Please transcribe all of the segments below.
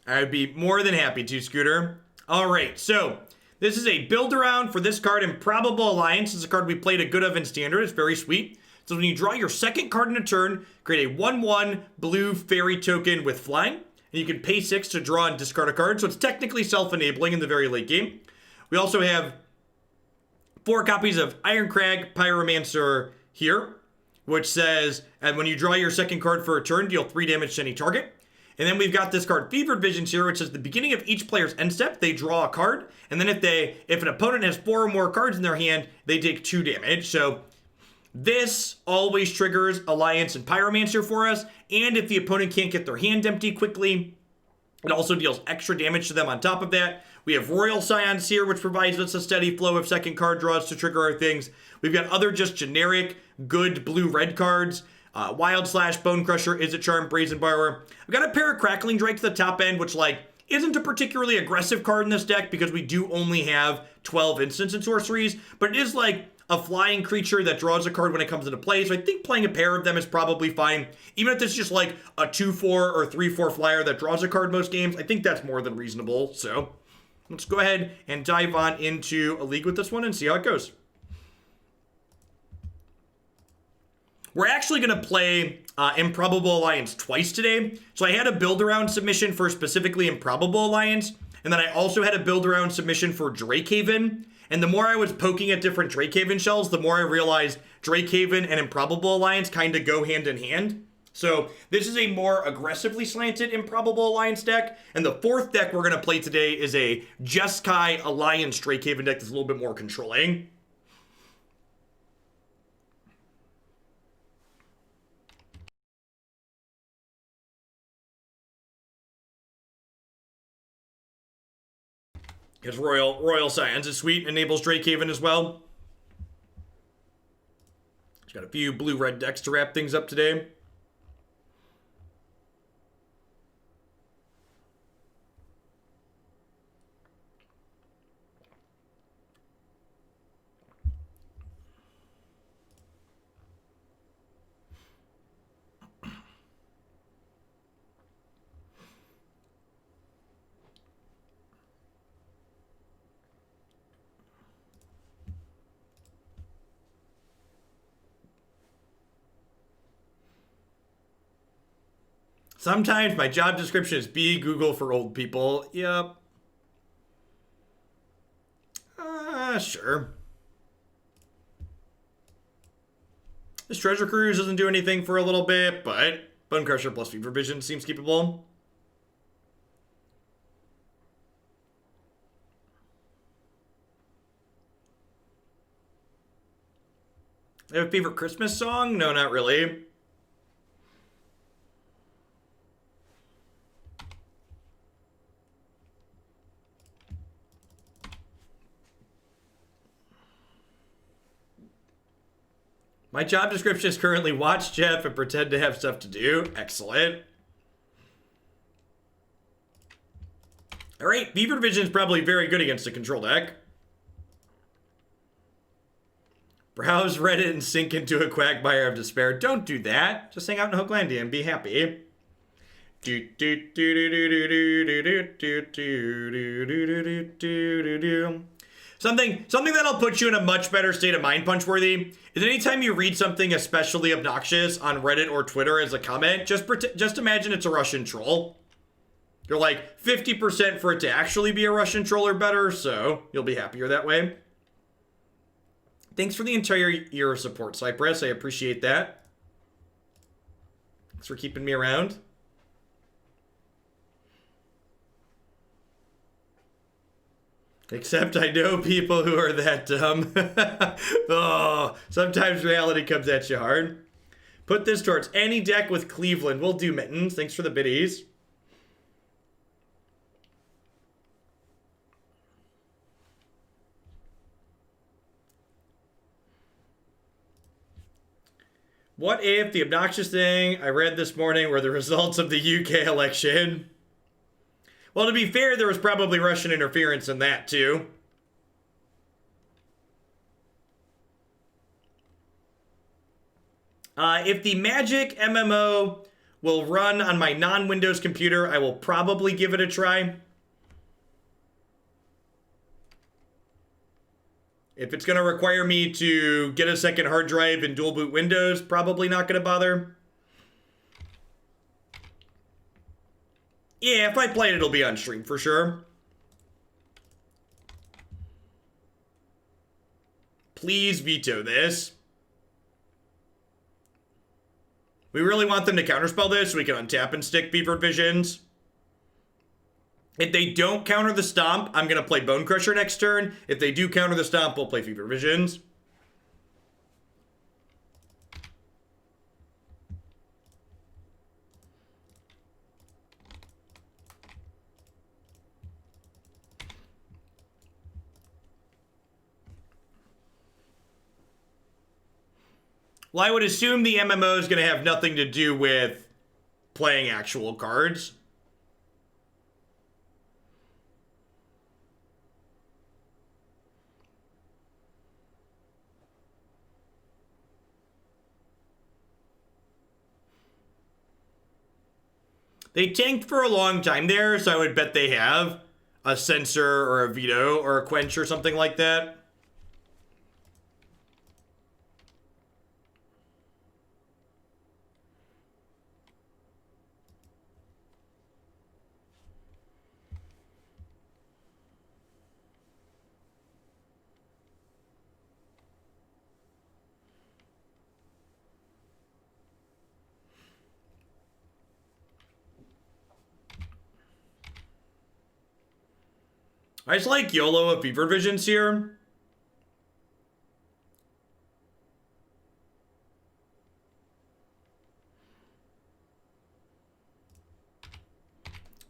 I would be more than happy to, Scooter. All right, so this is a build around for this card, Improbable Alliance. It's a card we played a good of in Standard. It's very sweet. So when you draw your second card in a turn, create a 1/1 blue fairy token with flying. And you can pay 6 to draw and discard a card. So it's technically self-enabling in the very late game. We also have 4 copies of Irencrag Pyromancer here, which says, and when you draw your second card for a turn, deal 3 damage to any target. And then we've got this card, Fevered Visions here, which says the beginning of each player's end step, they draw a card. And then if an opponent has 4 or more cards in their hand, they take 2 damage. So this always triggers Alliance and Pyromancer for us. And if the opponent can't get their hand empty quickly, it also deals extra damage to them on top of that. We have Royal Scions here, which provides us a steady flow of second card draws to trigger our things. We've got other just generic, good blue-red cards. Wild Slash, Bonecrusher, Izzet Charm, Brazen Borrower. I've got a pair of Crackling Drake to the top end, which, like, isn't a particularly aggressive card in this deck because we do only have 12 instants and sorceries, but it is, like, a flying creature that draws a card when it comes into play, so I think playing a pair of them is probably fine. Even if it's just, like, a 2/4 or 3/4 flyer that draws a card most games, I think that's more than reasonable, so let's go ahead and dive on into a league with this one and see how it goes. We're actually going to play Improbable Alliance twice today. So I had a build-around submission for specifically Improbable Alliance, and then I also had a build-around submission for Drakehaven. And the more I was poking at different Drakehaven shells, the more I realized Drakehaven and Improbable Alliance kind of go hand in hand. So this is a more aggressively slanted Improbable Alliance deck. And the fourth deck we're going to play today is a Jeskai Alliance Drakehaven deck that's a little bit more controlling. Because Royal Scions is sweet, enables Drakehaven as well. Just got a few blue-red decks to wrap things up today. Sometimes my job description is be Google for old people. Yep. Sure. This Treasure Cruise doesn't do anything for a little bit, but Bonecrusher plus Fever Vision seems keepable. I have a favorite Christmas song? No, not really. My job description is currently watch Jeff and pretend to have stuff to do. Excellent. All right, Fever Vision is probably very good against a control deck. Browse Reddit and sink into a quagmire of despair. Don't do that. Just hang out in Hooklandia and be happy. Something that'll put you in a much better state of mind, Punchworthy, is anytime you read something especially obnoxious on Reddit or Twitter as a comment, just imagine it's a Russian troll. You're like 50% for it to actually be a Russian troll or better, so you'll be happier that way. Thanks for the entire year of support, Cypress. I appreciate that. Thanks for keeping me around. Except I know people who are that dumb. Oh, sometimes reality comes at you hard. Put this towards any deck with Cleveland. We'll do Mittens. Thanks for the biddies. What if the obnoxious thing I read this morning were the results of the UK election? Well, to be fair, there was probably Russian interference in that, too. If the Magic MMO will run on my non-Windows computer. I will probably give it a try. If it's going to require me to get a second hard drive and dual boot Windows, probably not going to bother. Yeah, if I play it, it'll be on stream for sure. Please veto this. We really want them to counterspell this so we can untap and stick Fevered Visions. If they don't counter the Stomp, I'm going to play Bonecrusher next turn. If they do counter the Stomp, we'll play Fevered Visions. Well, I would assume the MMO is going to have nothing to do with playing actual cards. They tanked for a long time there, so I would bet they have a Censor or a Veto or a Quench or something like that. I just like YOLO of Fevered Visions here.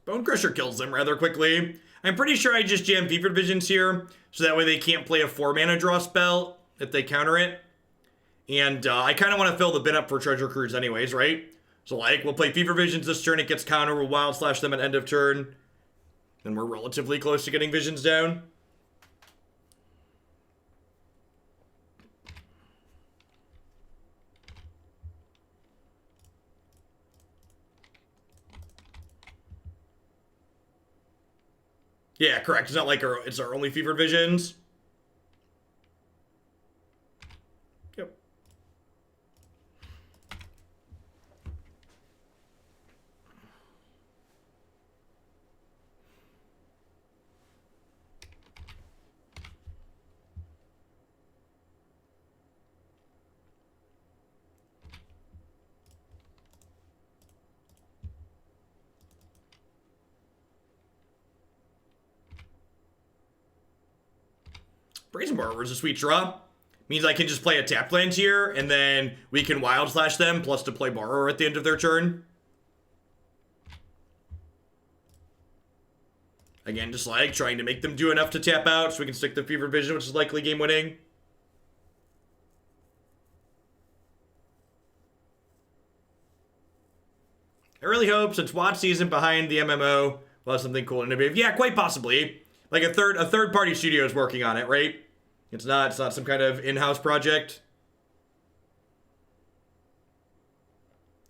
Bonecrusher kills them rather quickly. I'm pretty sure I just jam Fevered Visions here, so that way they can't play a 4-mana draw spell if they counter it. And I kind of want to fill the bin up for Treasure Cruise anyways, right? So like, we'll play Fevered Visions this turn, it gets counter, we'll Wild Slash them at end of turn. Then we're relatively close to getting Visions down. Yeah, correct. It's not like it's our only Fevered Visions. Yep. Brazen Borrower is a sweet draw. Means I can just play a tap land here, and then we can Wild Slash them, plus to play Borrower at the end of their turn. Again, just like trying to make them do enough to tap out so we can stick the Fevered Vision, which is likely game winning. I really hope, since WotC isn't behind the MMO, we'll have something cool and innovative. Yeah, quite possibly. Like a third party studio is working on it, right? It's not some kind of in-house project.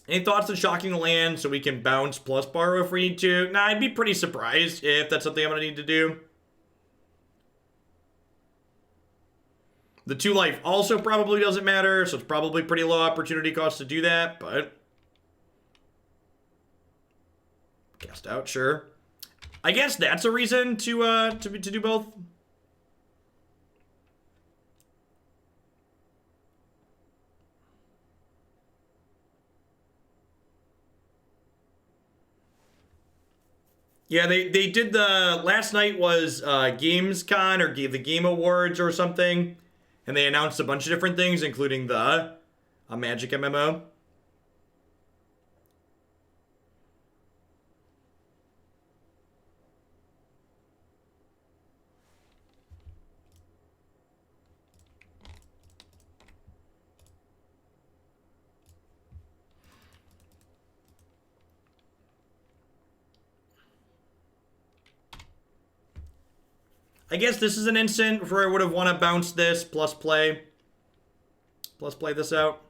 Any thoughts on shocking the land so we can bounce plus borrow if we need to? Nah, I'd be pretty surprised if that's something I'm gonna need to do. The 2 life also probably doesn't matter, so it's probably pretty low opportunity cost to do that, but cast out, sure. I guess that's a reason to do both. Yeah, they did the last night was GamesCon or the Game Awards or something, and they announced a bunch of different things, including the Magic MMO. I guess this is an instant where I would have want to bounce this plus play this out.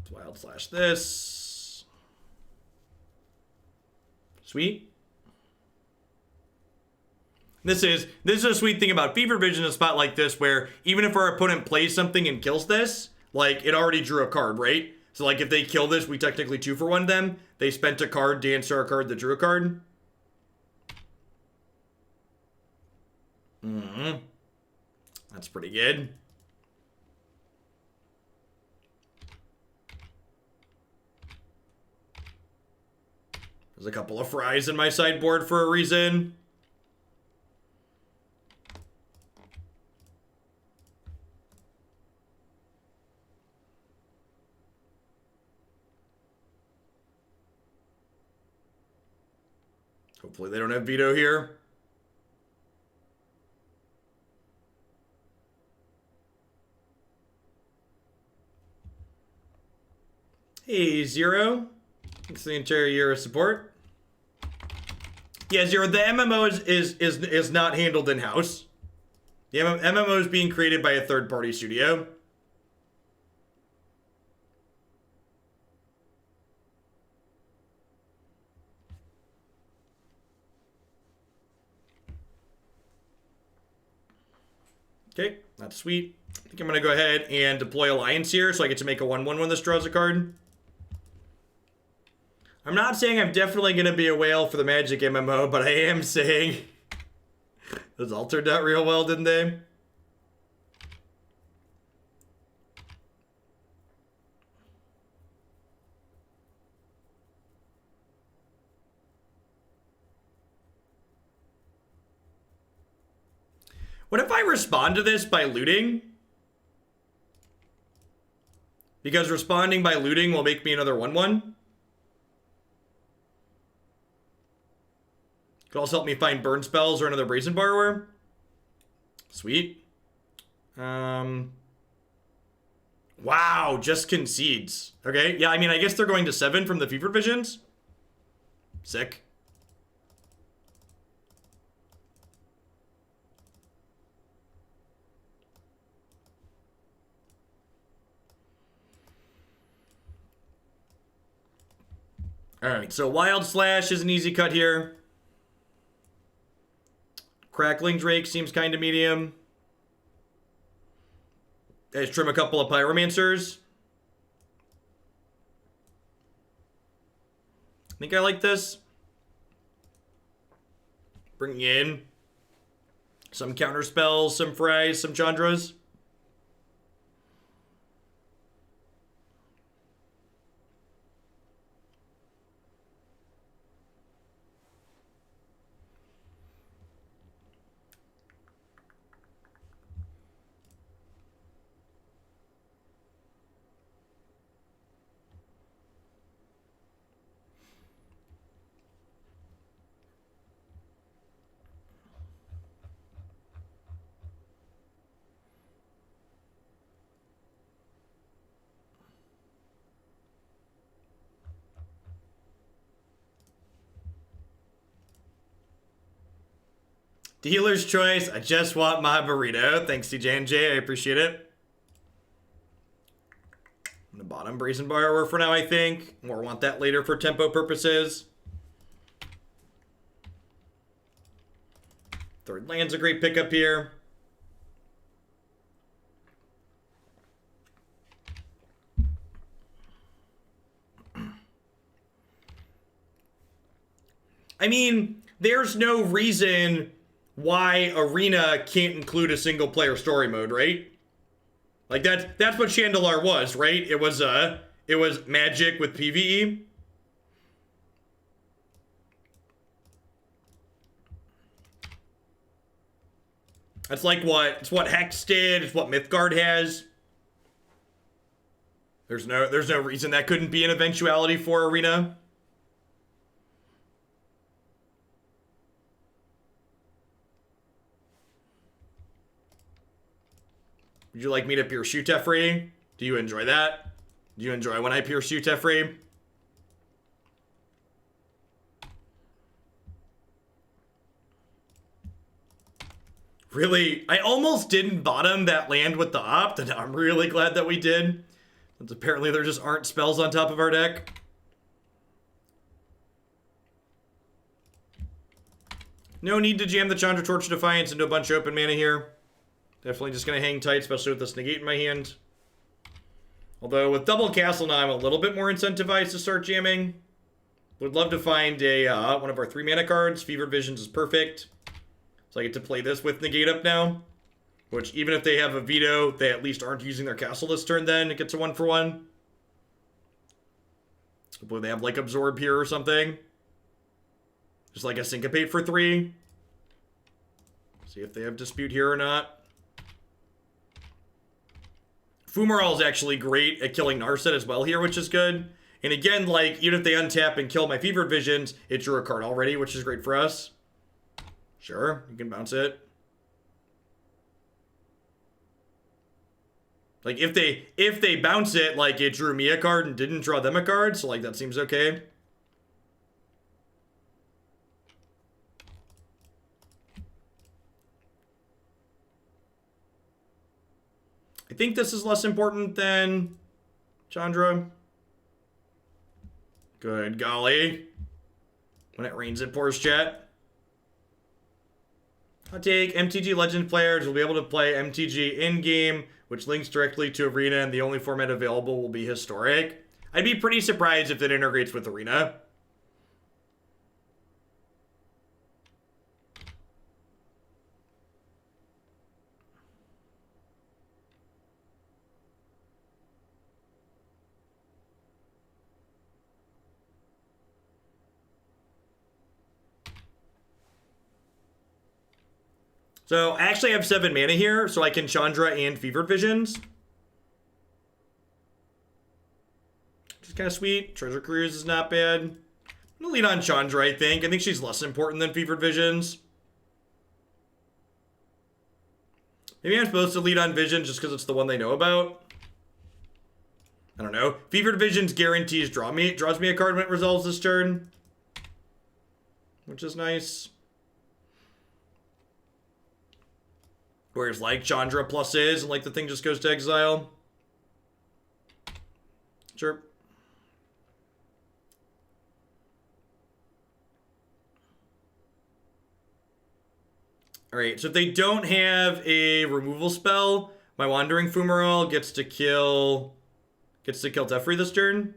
Let's Wild Slash this. Sweet. This is a sweet thing about Fever Vision, a spot like this where even if our opponent plays something and kills this, like it already drew a card, right? So like if they kill this, we technically 2-for-1 them. They spent a card to answer a card that drew a card. That's pretty good. There's a couple of fries in my sideboard for a reason. Hopefully they don't have veto here. Hey, Zero. Thanks for the entire year of support. Yeah, Zero, the MMO is not handled in-house. The MMO is being created by a third-party studio. Okay, that's sweet. I think I'm going to go ahead and deploy Alliance here so I get to make a 1/1 when this draws a card. I'm not saying I'm definitely going to be a whale for the Magic MMO, but I am saying those all turned out real well, didn't they? What if I respond to this by looting? Because responding by looting will make me another 1/1. Could also help me find burn spells or another Brazen Borrower. Sweet. Wow, just concedes. Okay, yeah, I mean, I guess they're going to 7 from the Fever Visions. Sick. Alright, so Wild Slash is an easy cut here. Crackling Drake seems kind of medium. Guys, trim a couple of Pyromancers. I think I like this. Bringing in some counter spells, some fries, some Chandras. Dealer's choice. I just want my burrito. Thanks, CJ and J. I appreciate it. On the bottom, Brazen Borrower for now, I think. Or want that later for tempo purposes. Third land's a great pickup here. I mean, there's no reason why Arena can't include a single player story mode, right? Like that's what Chandelar was, right? It was Magic with PvE. That's like it's what Hex did, it's what Mythgard has. There's no reason that couldn't be an eventuality for Arena. Would you like me to pierce you, Teferi? Do you enjoy that? Do you enjoy when I pierce you, Teferi? Really, I almost didn't bottom that land with the opt, and I'm really glad that we did. Since apparently there just aren't spells on top of our deck. No need to jam the Chandra Torch Defiance into a bunch of open mana here. Definitely just going to hang tight, especially with this Negate in my hand. Although with double castle now, I'm a little bit more incentivized to start jamming. Would love to find a one of our 3 mana cards. Fevered Visions is perfect. So I get to play this with Negate up now. Which, even if they have a veto, they at least aren't using their castle this turn then. It gets a 1-for-1. Hopefully they have like Absorb here or something. Just like a Syncopate for 3. See if they have Dispute here or not. Fumarole is actually great at killing Narset as well here, which is good. And again, like, even if they untap and kill my Fevered Visions, it drew a card already, which is great for us. Sure, you can bounce it. Like, if they bounce it, like, it drew me a card and didn't draw them a card, so, like, that seems okay. I think this is less important than Chandra. Good golly. When it rains, it pours, chat. I'll take MTG Legend players will be able to play MTG in-game, which links directly to Arena, and the only format available will be Historic. I'd be pretty surprised if it integrates with Arena. So I actually have 7 mana here, so I can Chandra and Fevered Visions. Which is kind of sweet. Treasure Cruise is not bad. I'm gonna lead on Chandra, I think. I think she's less important than Fevered Visions. Maybe I'm supposed to lead on Visions just because it's the one they know about. I don't know. Fevered Visions guarantees draws me a card when it resolves this turn. Which is nice. Whereas, like, Chandra plus is, and, like, the thing just goes to exile. Sure. Alright, so if they don't have a removal spell, my Wandering Fumarole gets to kill Teferi this turn.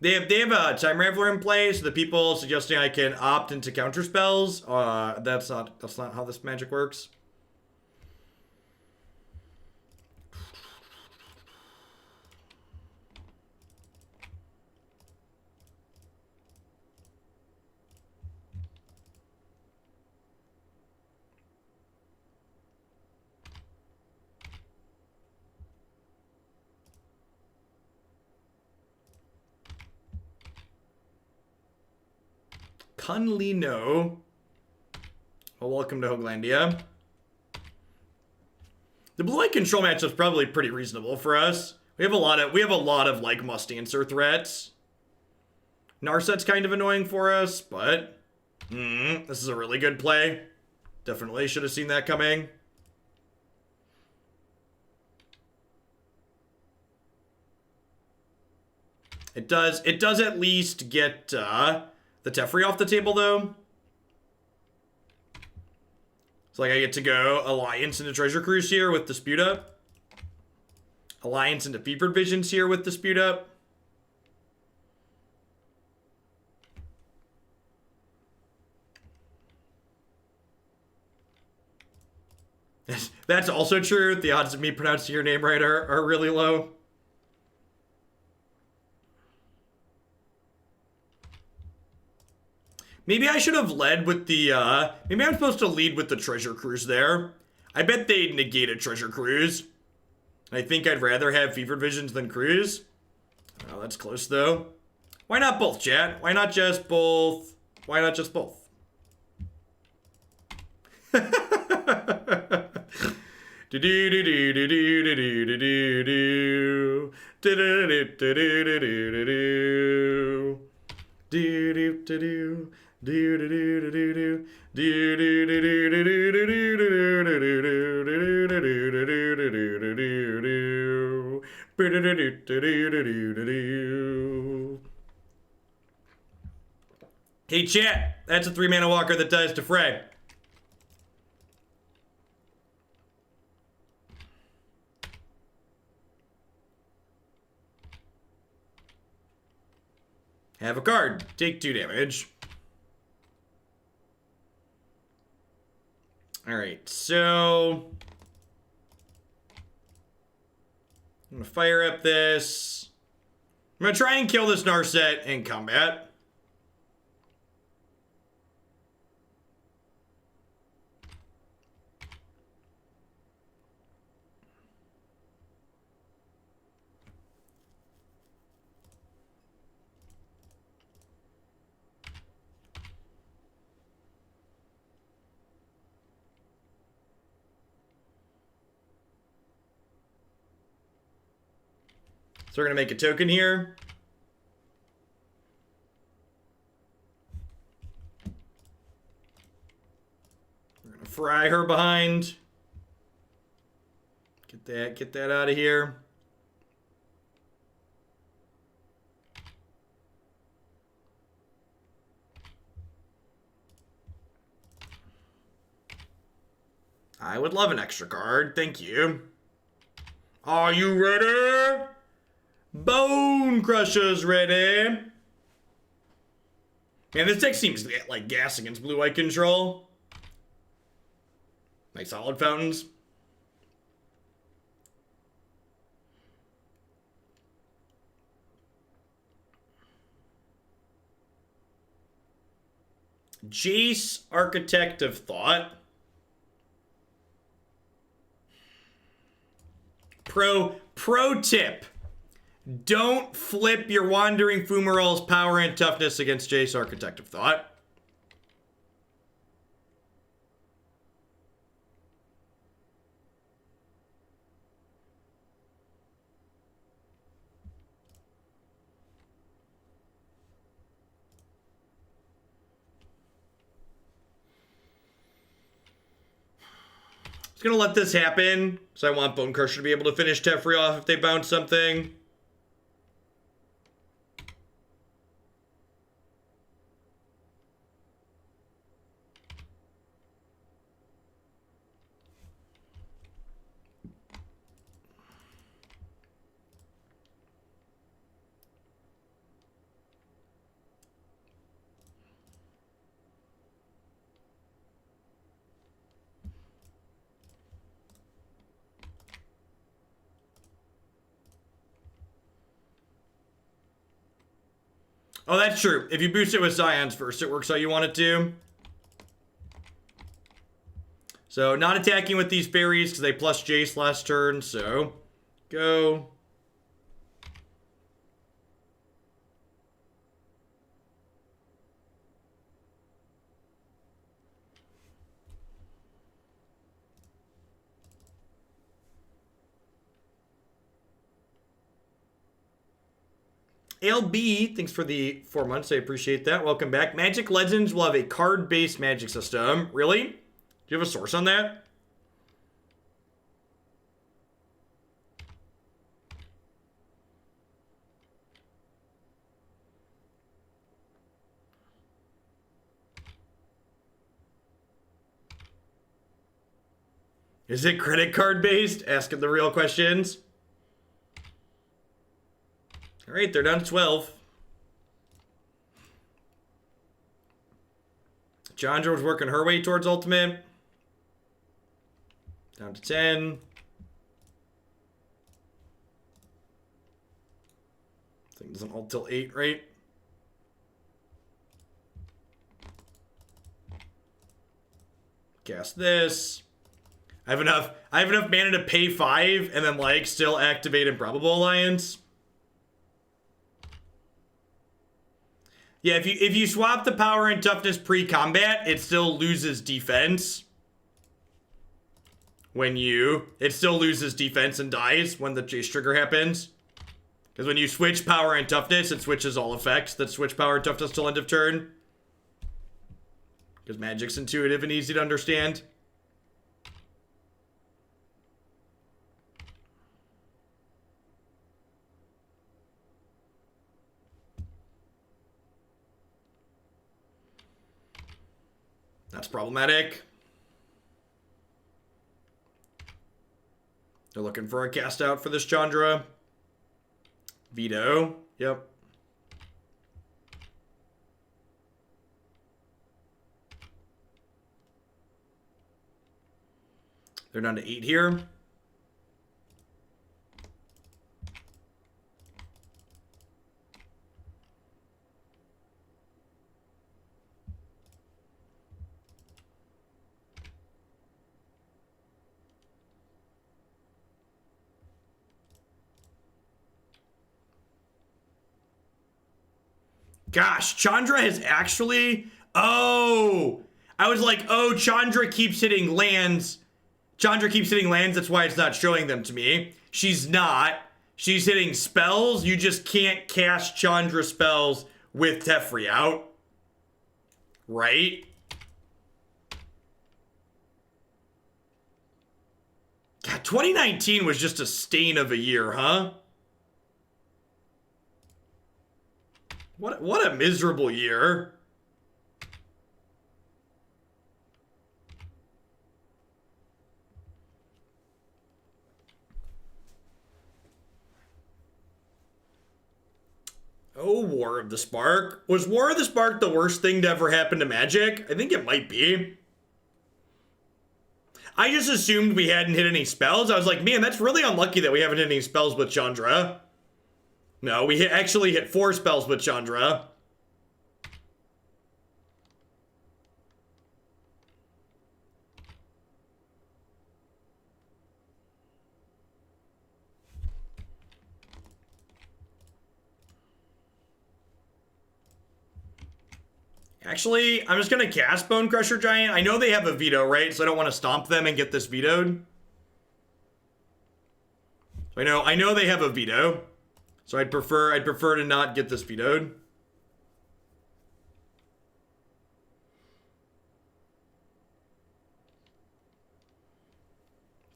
They have a Time Raveler in play, so the people suggesting I can opt into counter spells. That's not how this magic works. Cunley, no. Well, welcome to Hoaglandia. The blue-white control matchup's probably pretty reasonable for us. We have a lot of like must answer threats. Narset's kind of annoying for us, but this is a really good play. Definitely should have seen that coming. It does at least get the Teferi off the table, though. So, like, I get to go Alliance into Treasure Cruise here with Dispute up. Alliance into Fevered Visions here with Dispute up. That's also true. The odds of me pronouncing your name right are really low. Maybe I should have led with the, maybe I'm supposed to lead with the Treasure Cruise there. I bet they'd negate a Treasure Cruise. I think I'd rather have Fevered Visions than Cruise. Oh, that's close, though. Why not both, chat? Why not just both? Why not just both? Hey chat, that's a 3-mana walker that dies to Frey. Have a card. Take 2 damage. Alright, so I'm gonna fire up this. I'm gonna try and kill this Narset in combat. So we're gonna make a token here. We're gonna fry her behind. Get that out of here. I would love an extra card, thank you. Are you ready? Bonecrusher's ready. Man, this deck seems like gas against blue-white control. Like solid fountains. Jace, Architect of Thought. Pro tip. Don't flip your Wandering Fumarole's power and toughness against Jace, Architect of Thought. Just gonna let this happen, because I want Bonecrusher to be able to finish Teferi off if they bounce something. Oh, that's true. If you boost it with Scions first, it works how you want it to. So, not attacking with these berries because they plus Jace last turn, so go. LB, thanks for the 4 months. I appreciate that. Welcome back. Magic Legends will have a card-based magic system. Really? Do you have a source on that? Is it credit card-based? Asking the real questions. All right, they're down to 12. Chandra was working her way towards ultimate. Down to 10. Thing doesn't ult till 8, right? Cast this. I have enough mana to pay 5 and then like still activate Improbable Alliance. Yeah, if you swap the power and toughness pre-combat, it still loses defense. It still loses defense and dies when the chase trigger happens. Because when you switch power and toughness, it switches all effects that switch power and toughness till end of turn. Because Magic's intuitive and easy to understand. That's problematic. They're looking for a cast out for this Chandra. Veto. Yep. They're down to 8 here. Gosh, Chandra has actually... Oh! I was like, oh, Chandra keeps hitting lands. Chandra keeps hitting lands, that's why it's not showing them to me. She's not. She's hitting spells. You just can't cast Chandra spells with Teferi out. Right? God, 2019 was just a stain of a year, huh? What a miserable year. Oh, War of the Spark. Was War of the Spark the worst thing to ever happen to Magic? I think it might be. I just assumed we hadn't hit any spells. I was like, man, that's really unlucky that we haven't hit any spells with Chandra. No, we actually hit 4 spells with Chandra. Actually, I'm just going to cast Bonecrusher Giant. I know they have a veto, right? So I don't want to stomp them and get this vetoed. So I know they have a veto. So I'd prefer to not get this vetoed.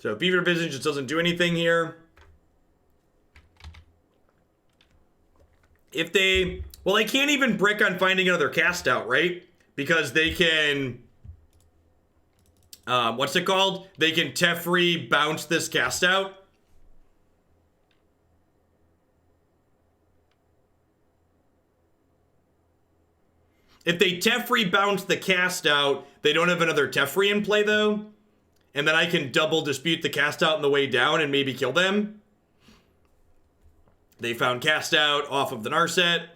So Beaver Vision just doesn't do anything here. If they... Well, they can't even brick on finding another cast out, right? Because they can... what's it called? They can Teferi bounce this cast out. If they Teferi bounce the cast out, they don't have another Teferi in play, though. And then I can double dispute the cast out on the way down and maybe kill them. They found cast out off of the Narset.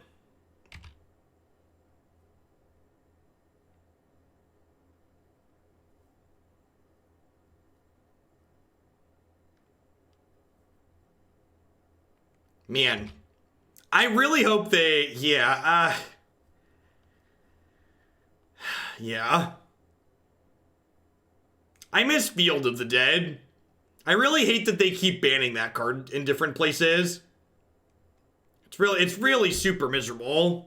Man, I really hope they, yeah. I miss Field of the Dead. I really hate that they keep banning that card in different places. It's really super miserable.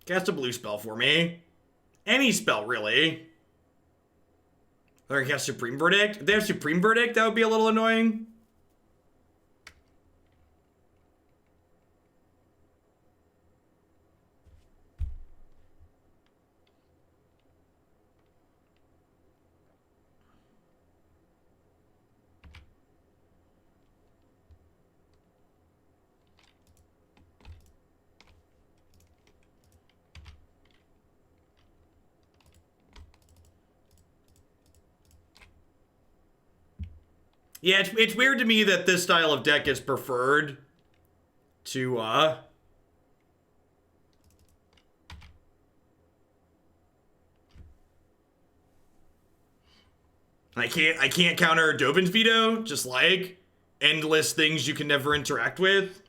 Cast a blue spell for me. Any spell, really. They're gonna cast Supreme Verdict? If they have Supreme Verdict, that would be a little annoying. Yeah, it's weird to me that this style of deck is preferred to, I can't counter Dovin's Veto, just like endless things you can never interact with.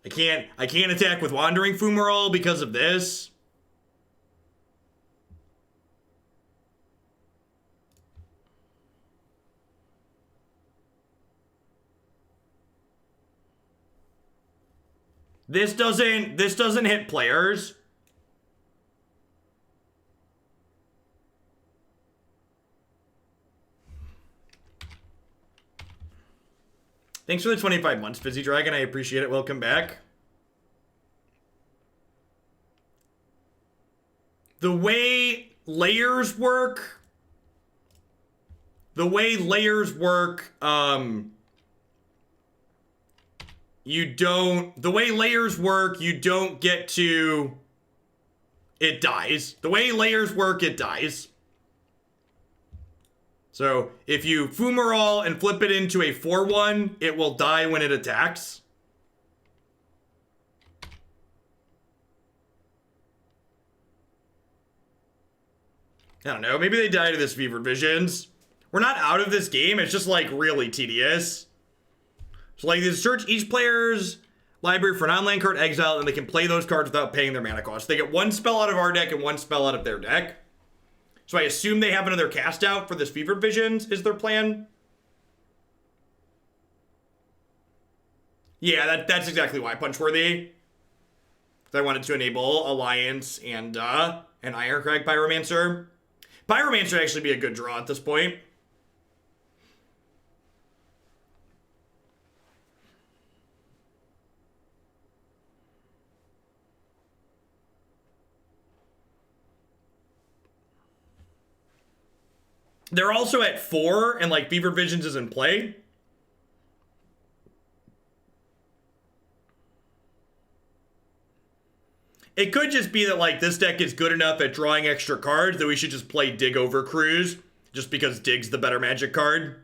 I can't attack with Wandering Fumarole because of this. This doesn't hit players. Thanks for the 25 months, Fizzy Dragon. I appreciate it. Welcome back. The way layers work, you don't get to, it dies. The way layers work, it dies. So if you Fumarole and flip it into a 4/1, it will die when it attacks. I don't know, maybe they die to this Fevered Visions. We're not out of this game, it's just like really tedious. So like this search each player's library for non-land card exile, and they can play those cards without paying their mana cost. They get one spell out of our deck and one spell out of their deck. So I assume they have another cast out for this Fevered Visions, is their plan. Yeah, that's exactly why, Punchworthy. I wanted to enable Alliance and an Irencrag Pyromancer. Pyromancer would actually be a good draw at this point. They're also at 4, and like Fevered Visions is in play. It could just be that like this deck is good enough at drawing extra cards that we should just play Dig over Cruise, just because Dig's the better Magic card.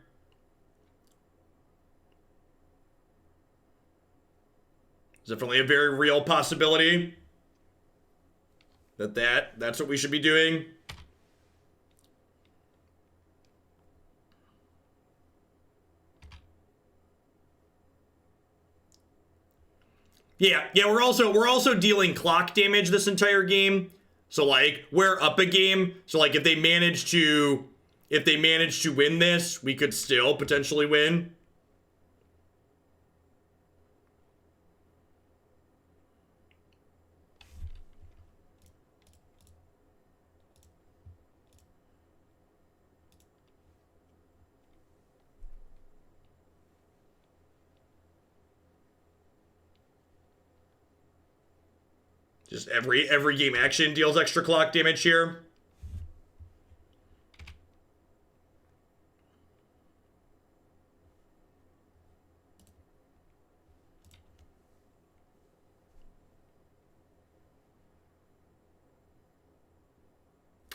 It's definitely a very real possibility that's what we should be doing. Yeah, we're also dealing clock damage this entire game. So like we're up a game. So like if they manage to win this, we could still potentially win. Just every game action deals extra clock damage here.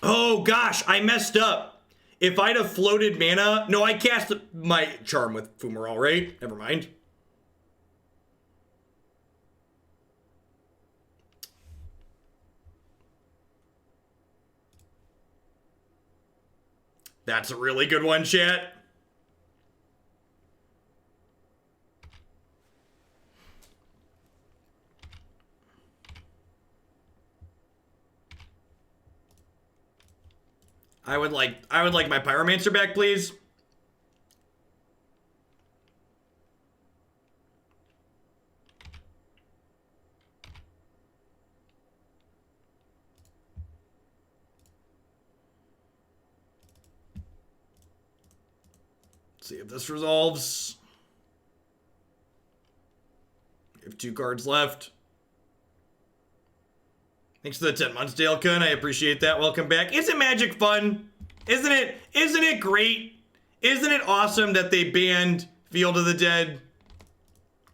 Oh gosh, I messed up. If I'd have floated mana, no, I cast my charm with Fumarole, right? Never mind. That's a really good one, chat. I would like my Pyromancer back, please. See if this resolves. We have 2 cards left. Thanks for the 10 months, Dale Kun. I appreciate that. Welcome back. Isn't Magic fun? Isn't it great? Isn't it awesome that they banned Field of the Dead?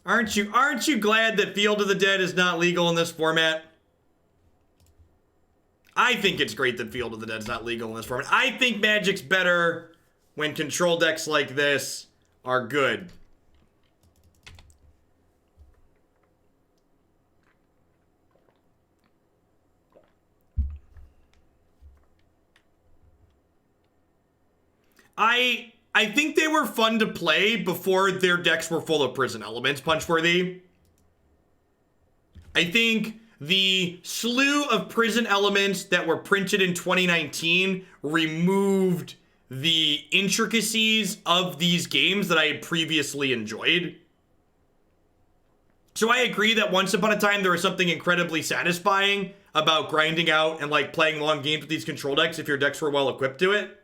Aren't you glad that Field of the Dead is not legal in this format? I think it's great that Field of the Dead's not legal in this format. I think Magic's better when control decks like this are good. I think they were fun to play before their decks were full of prison elements, Punchworthy. I think the slew of prison elements that were printed in 2019 removed the intricacies of these games that I had previously enjoyed. So I agree that once upon a time there was something incredibly satisfying about grinding out and like playing long games with these control decks if your decks were well equipped to it.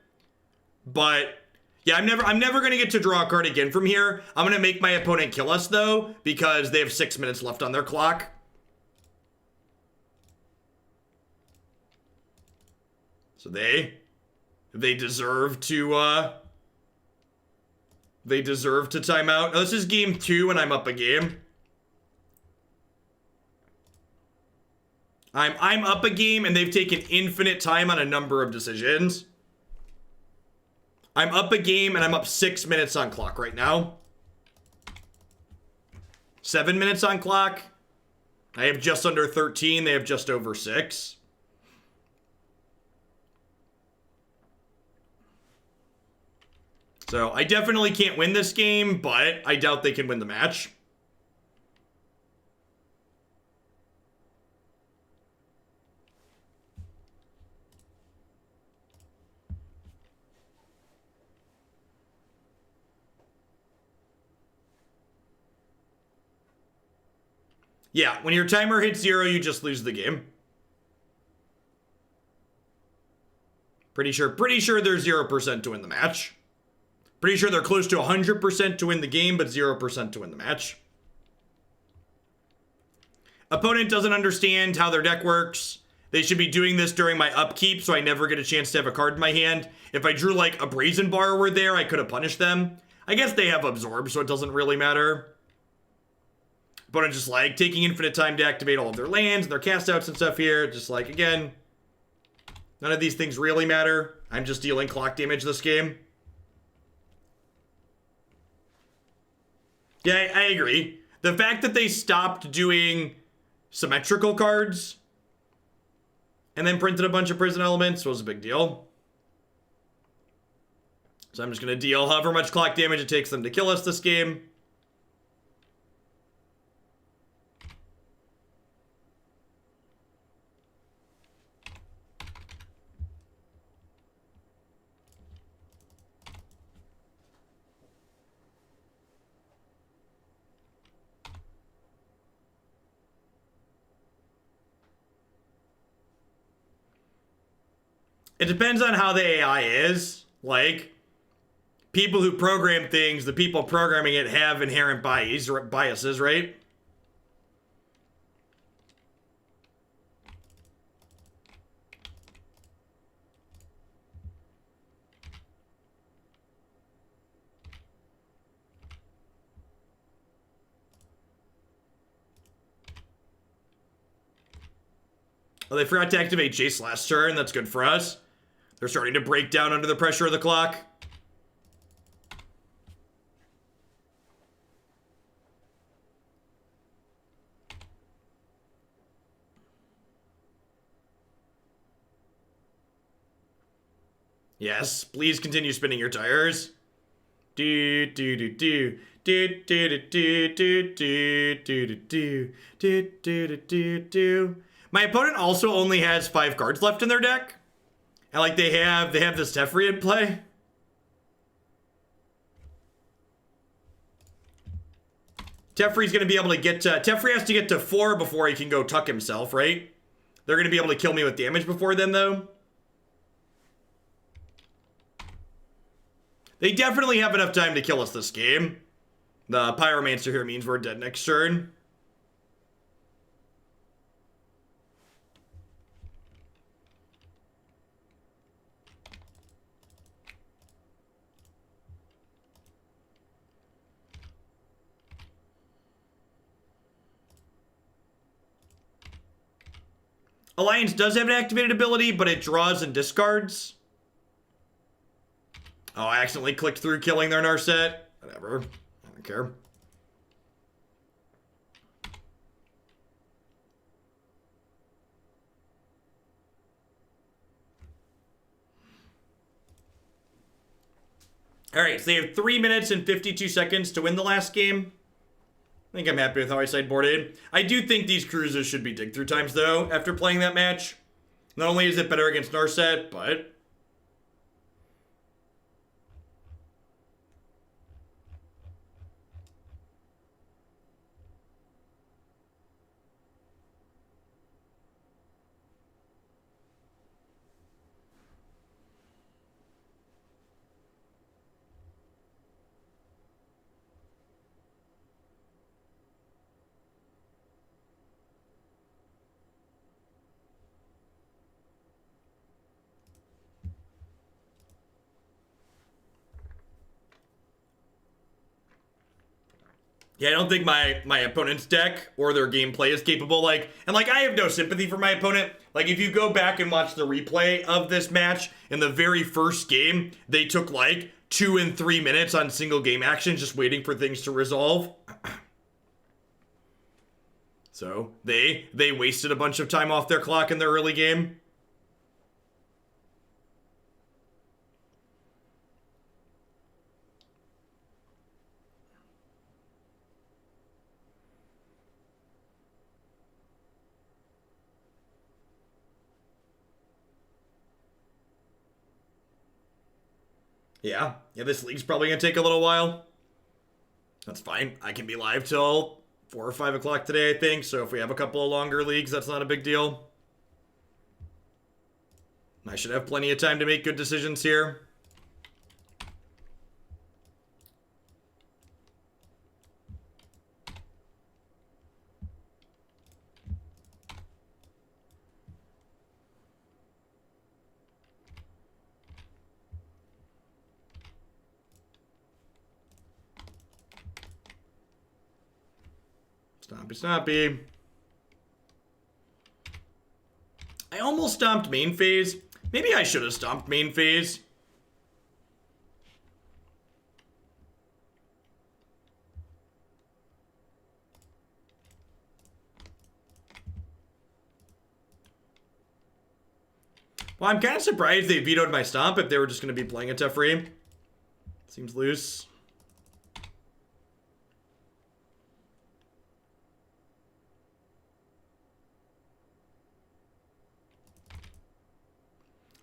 But yeah, I'm never gonna get to draw a card again from here. I'm gonna make my opponent kill us though, because they have 6 minutes left on their clock. So they deserve to time out. Oh, this is game 2 and I'm up a game. I'm up a game and they've taken infinite time on a number of decisions. I'm up a game and I'm up 6 minutes on clock right now. 7 minutes on clock. I have just under 13. They have just over 6. So I definitely can't win this game, but I doubt they can win the match. Yeah, when your timer hits 0, you just lose the game. Pretty sure they're 0% to win the match. Pretty sure they're close to 100% to win the game, but 0% to win the match. Opponent doesn't understand how their deck works. They should be doing this during my upkeep, so I never get a chance to have a card in my hand. If I drew like a Brazen Borrower there, I could have punished them. I guess they have Absorb, so it doesn't really matter. Opponent just like taking infinite time to activate all of their lands, and their cast outs and stuff here. Just like, again, none of these things really matter. I'm just dealing clock damage this game. Yeah, I agree. The fact that they stopped doing symmetrical cards and then printed a bunch of prison elements was a big deal. So I'm just going to deal however much clock damage it takes them to kill us this game. It depends on how the AI is. Like, people who program things, the people programming it have inherent biases, right? Oh, they forgot to activate Jace last turn. That's good for us. They're starting to break down under the pressure of the clock. Yes, please continue spinning your tires. Do do do do do do do do do do do do do do do. My opponent also only has 5 cards left in their deck. And like they have this Teferi in play. Teferi's gonna be able to get to, Teferi has to get to 4 before he can go tuck himself, right? They're gonna be able to kill me with damage before then though. They definitely have enough time to kill us this game. The Pyromancer here means we're dead next turn. Alliance does have an activated ability, but it draws and discards. Oh, I accidentally clicked through killing their Narset. Whatever. I don't care. All right, so they have 3 minutes and 52 seconds to win the last game. I think I'm happy with how I sideboarded. I do think these cruises should be dig-through times, though, after playing that match. Not only is it better against Narset, but... yeah, I don't think my opponent's deck or their gameplay is capable, I have no sympathy for my opponent. Like, if you go back and watch the replay of this match, in the very first game, they took, 2 and 3 minutes on single game actions just waiting for things to resolve. So, they wasted a bunch of time off their clock in their early game. Yeah, this league's probably gonna take a little while. That's fine. I can be live till 4 or 5 o'clock today, I think. So if we have a couple of longer leagues, that's not a big deal. I should have plenty of time to make good decisions here. Stompy. I almost stomped main phase. Maybe I should have stomped main phase. Well, I'm kind of surprised they vetoed my stomp if they were just going to be playing a Teferi. Seems loose.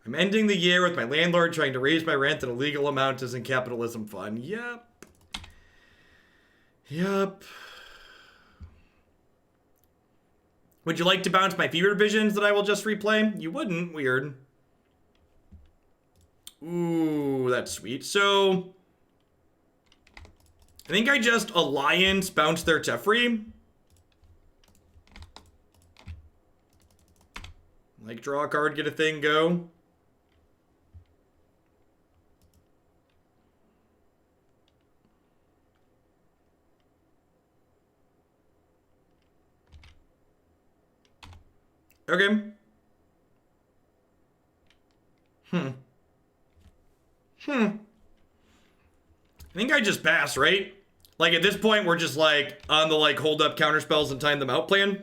I'm ending the year with my landlord trying to raise my rent an illegal amount isn't capitalism fun. Yep. Would you like to bounce my fever visions that I will just replay? You wouldn't. Weird. Ooh, that's sweet. So, I think I just Alliance bounced their Teferi. Draw a card, get a thing, go. Okay. I think I just pass, right? At this point, we're just, on the, hold up counter spells and time them out plan.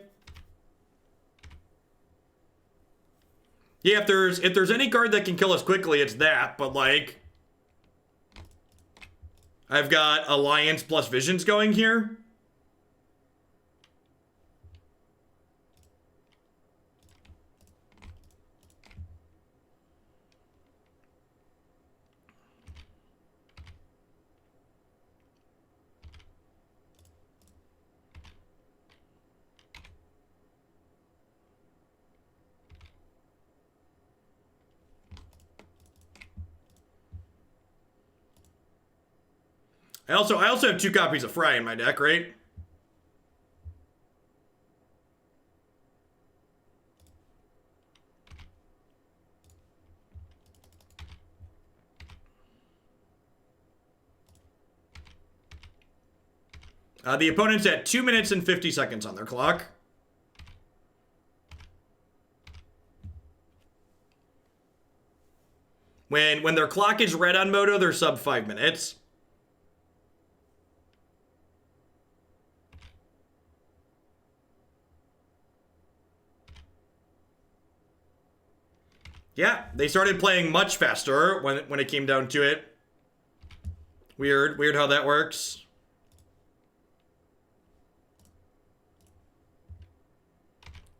Yeah, if there's any card that can kill us quickly, it's that, but, I've got Alliance plus Visions going here. I also have 2 copies of Fry in my deck, right? The opponent's at 2 minutes and 50 seconds on their clock. When their clock is red on Moto, they're sub 5 minutes. Yeah, they started playing much faster when it came down to it. Weird how that works.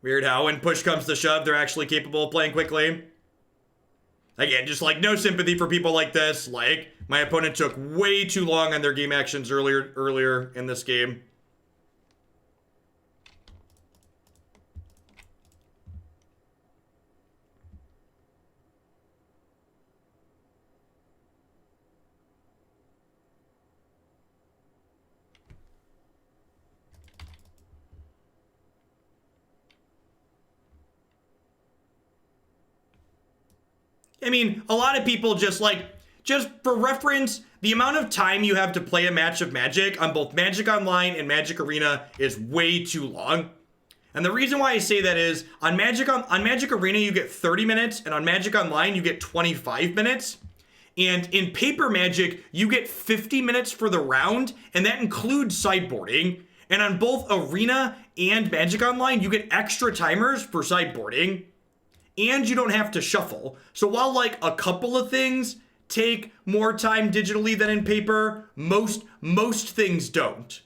Weird how when push comes to shove, they're actually capable of playing quickly. Again, just like no sympathy for people like this. Like, my opponent took way too long on their game actions earlier in this game. I mean, a lot of people just for reference, the amount of time you have to play a match of Magic on both Magic Online and Magic Arena is way too long. And the reason why I say that is on Magic Arena you get 30 minutes and on Magic Online you get 25 minutes. And in Paper Magic you get 50 minutes for the round, and that includes sideboarding. And on both Arena and Magic Online you get extra timers for sideboarding. And you don't have to shuffle. So while like a couple of things take more time digitally than in paper, most things don't.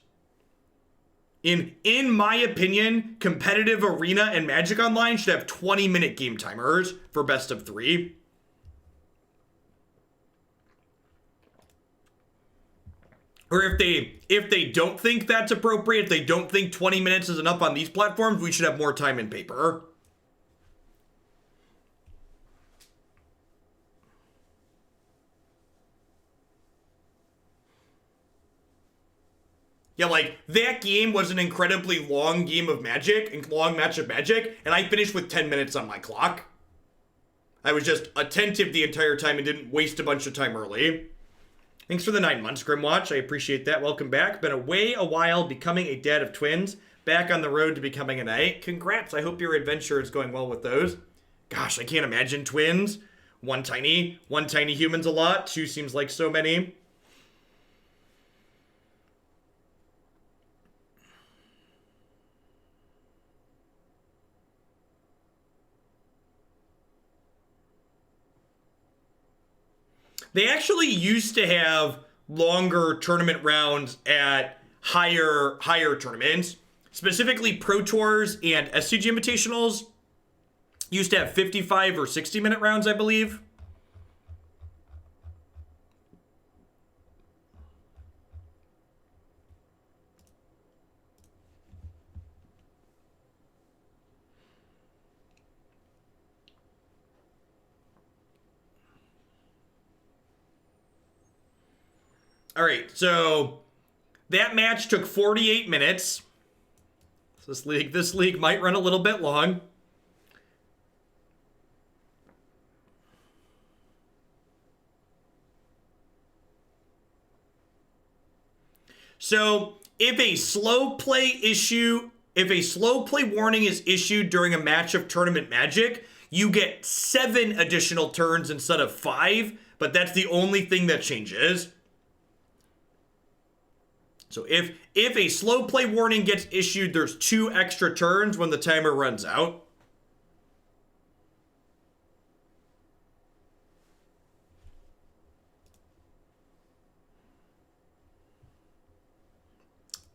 In my opinion, competitive Arena and Magic Online should have 20-minute game timers for best of 3. Or if they don't think that's appropriate, if they don't think 20 minutes is enough on these platforms, we should have more time in paper. Yeah, like, that game was an incredibly long game of Magic, and long match of Magic, and I finished with 10 minutes on my clock. I was just attentive the entire time and didn't waste a bunch of time early. Thanks for the 9 months, Grimwatch. I appreciate that. Welcome back. Been away a while, becoming a dad of twins. Back on the road to becoming a knight. Congrats. I hope your adventure is going well with those. Gosh, I can't imagine twins. One tiny human's a lot. 2 seems like so many. They actually used to have longer tournament rounds at higher tournaments. Specifically, Pro Tours and SCG Invitationals used to have 55 or 60-minute rounds, I believe. All right, so that match took 48 minutes. So this league might run a little bit long. So if a slow play warning is issued during a match of Tournament Magic, you get 7 additional turns instead of 5, but that's the only thing that changes. So if a slow play warning gets issued, there's 2 extra turns when the timer runs out.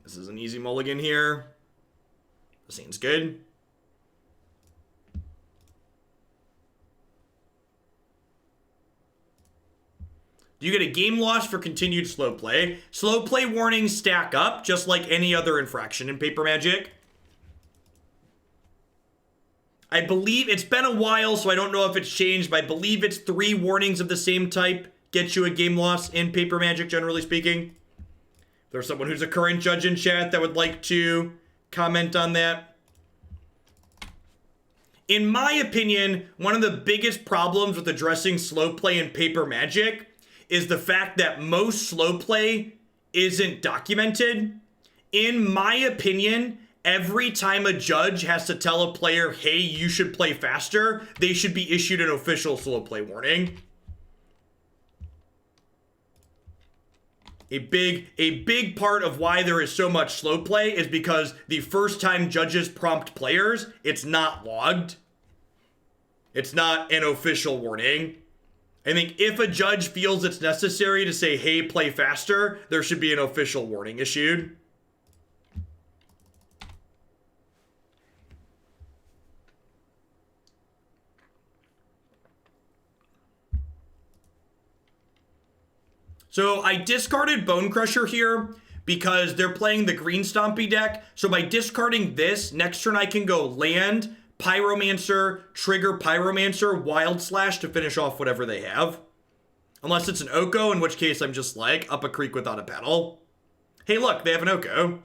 This is an easy mulligan here. This seems good. You get a game loss for continued slow play. Slow play warnings stack up, just like any other infraction in Paper Magic. I believe, it's been a while, so I don't know if it's changed, but I believe it's 3 warnings of the same type get you a game loss in Paper Magic, generally speaking. If there's someone who's a current judge in chat that would like to comment on that. In my opinion, one of the biggest problems with addressing slow play in Paper Magic is the fact that most slow play isn't documented. In my opinion, every time a judge has to tell a player, hey, you should play faster, they should be issued an official slow play warning. A big part of why there is so much slow play is because the first time judges prompt players, it's not logged. It's not an official warning. I think if a judge feels it's necessary to say, hey, play faster, there should be an official warning issued. So I discarded Bonecrusher here because they're playing the green stompy deck. So by discarding this, next turn I can go land, Pyromancer, trigger Pyromancer, Wild Slash to finish off whatever they have. Unless it's an Oko, in which case I'm just like up a creek without a paddle. Hey look, they have an Oko.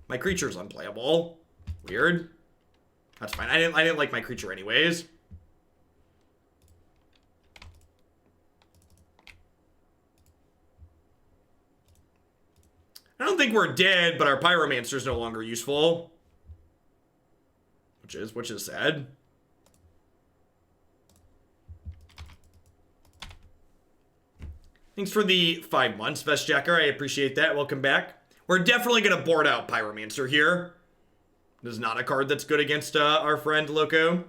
My creature's unplayable. Weird. That's fine. I didn't like my creature anyways. I don't think we're dead, but our Pyromancer's no longer useful. Which is sad. Thanks for the 5 months, Vestjacker. I appreciate that. Welcome back. We're definitely going to board out Pyromancer here. This is not a card that's good against our friend Loco.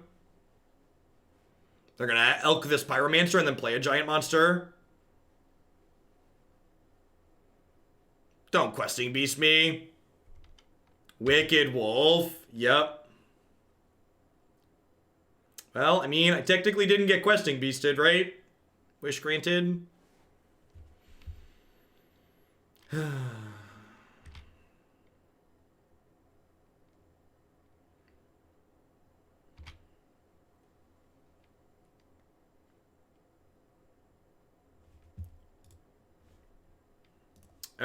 They're going to elk this Pyromancer and then play a giant monster. Don't questing beast me. Wicked Wolf. Yep. Well, I mean, I technically didn't get questing beasted, right? Wish granted. All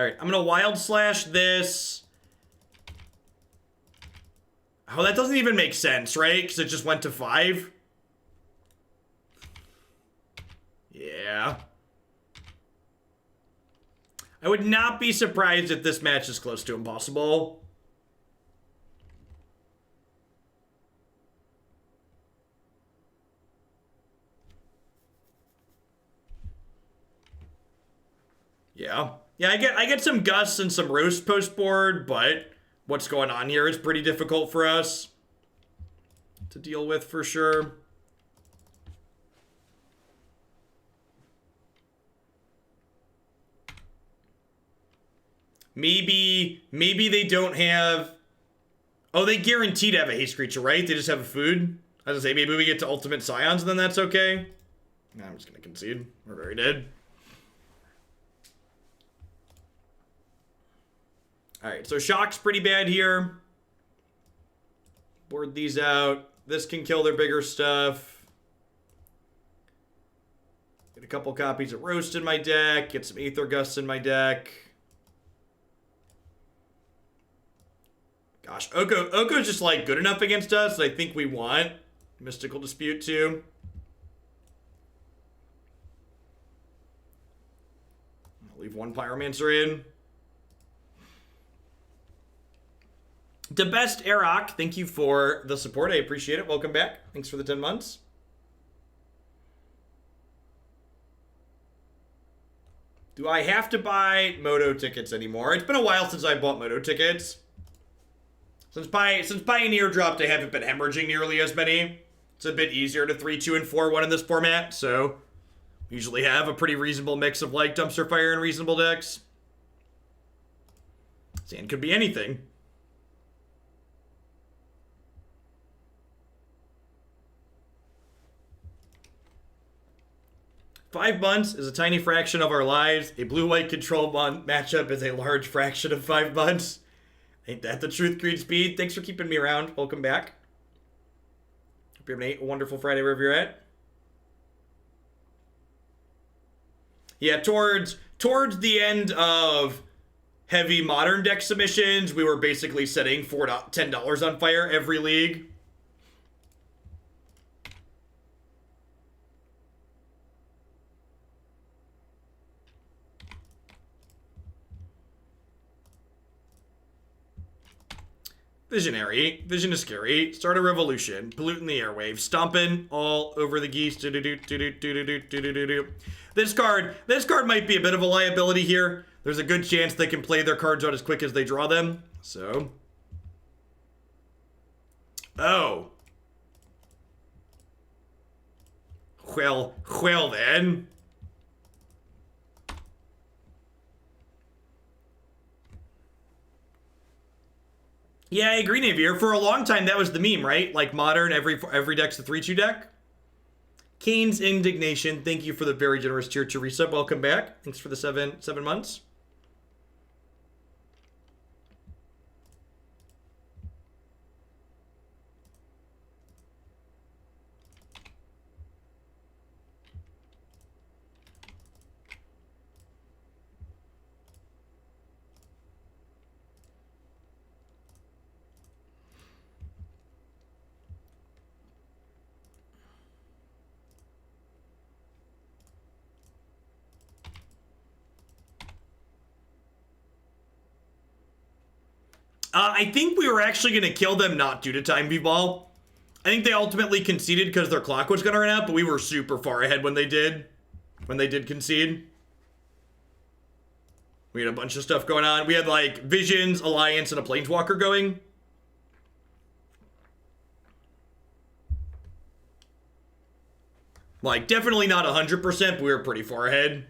right, I'm gonna Wild Slash this. Oh, that doesn't even make sense, right? Because it just went to 5. Yeah. I would not be surprised if this match is close to impossible. Yeah. Yeah, I get some gusts and some roast post board, but what's going on here is pretty difficult for us to deal with for sure. Maybe they don't have... Oh, they guarantee to have a haste creature, right? They just have a food? I was gonna say, maybe we get to Ultimate Scions and then that's okay. Nah, I'm just gonna concede. We're very dead. Alright, so Shock's pretty bad here. Board these out. This can kill their bigger stuff. Get a couple copies of Roast in my deck. Get some Aether Gust in my deck. Gosh, Oko's just like good enough against us that I think we want Mystical Dispute too. I'll leave one Pyromancer in. The best Arak, thank you for the support. I appreciate it. Welcome back. Thanks for the 10 months. Do I have to buy Moto tickets anymore? It's been a while since I bought Moto tickets. Since Pioneer dropped, I haven't been hemorrhaging nearly as many. It's a bit easier to 3, 2, and 4-1 in this format, so usually have a pretty reasonable mix of like Dumpster Fire and reasonable decks. Sand could be anything. $5 months is a tiny fraction of our lives. A blue-white control matchup is a large fraction of 5 months. Ain't that the truth, Creed Speed? Thanks for keeping me around. Welcome back. Hope you're having a wonderful Friday wherever you're at. Yeah, towards the end of heavy modern deck submissions, we were basically setting $10 on fire every league. Visionary. Vision is scary. Start a revolution. Polluting the airwaves. Stomping all over the geese. This card might be a bit of a liability here. There's a good chance they can play their cards out as quick as they draw them. So. Oh. Well then. Yeah, I agree, Navier. For a long time, that was the meme, right? Like modern, every deck's a 3-2 deck. Kane's Indignation. Thank you for the very generous tier 2 resub. Welcome back. Thanks for the seven months. I think we were actually going to kill them not due to time b-ball. I think they ultimately conceded because their clock was going to run out, but we were super far ahead when they did concede. We had a bunch of stuff going on. We had like Visions, Alliance, and a Planeswalker going. Like, definitely not 100%, but we were pretty far ahead.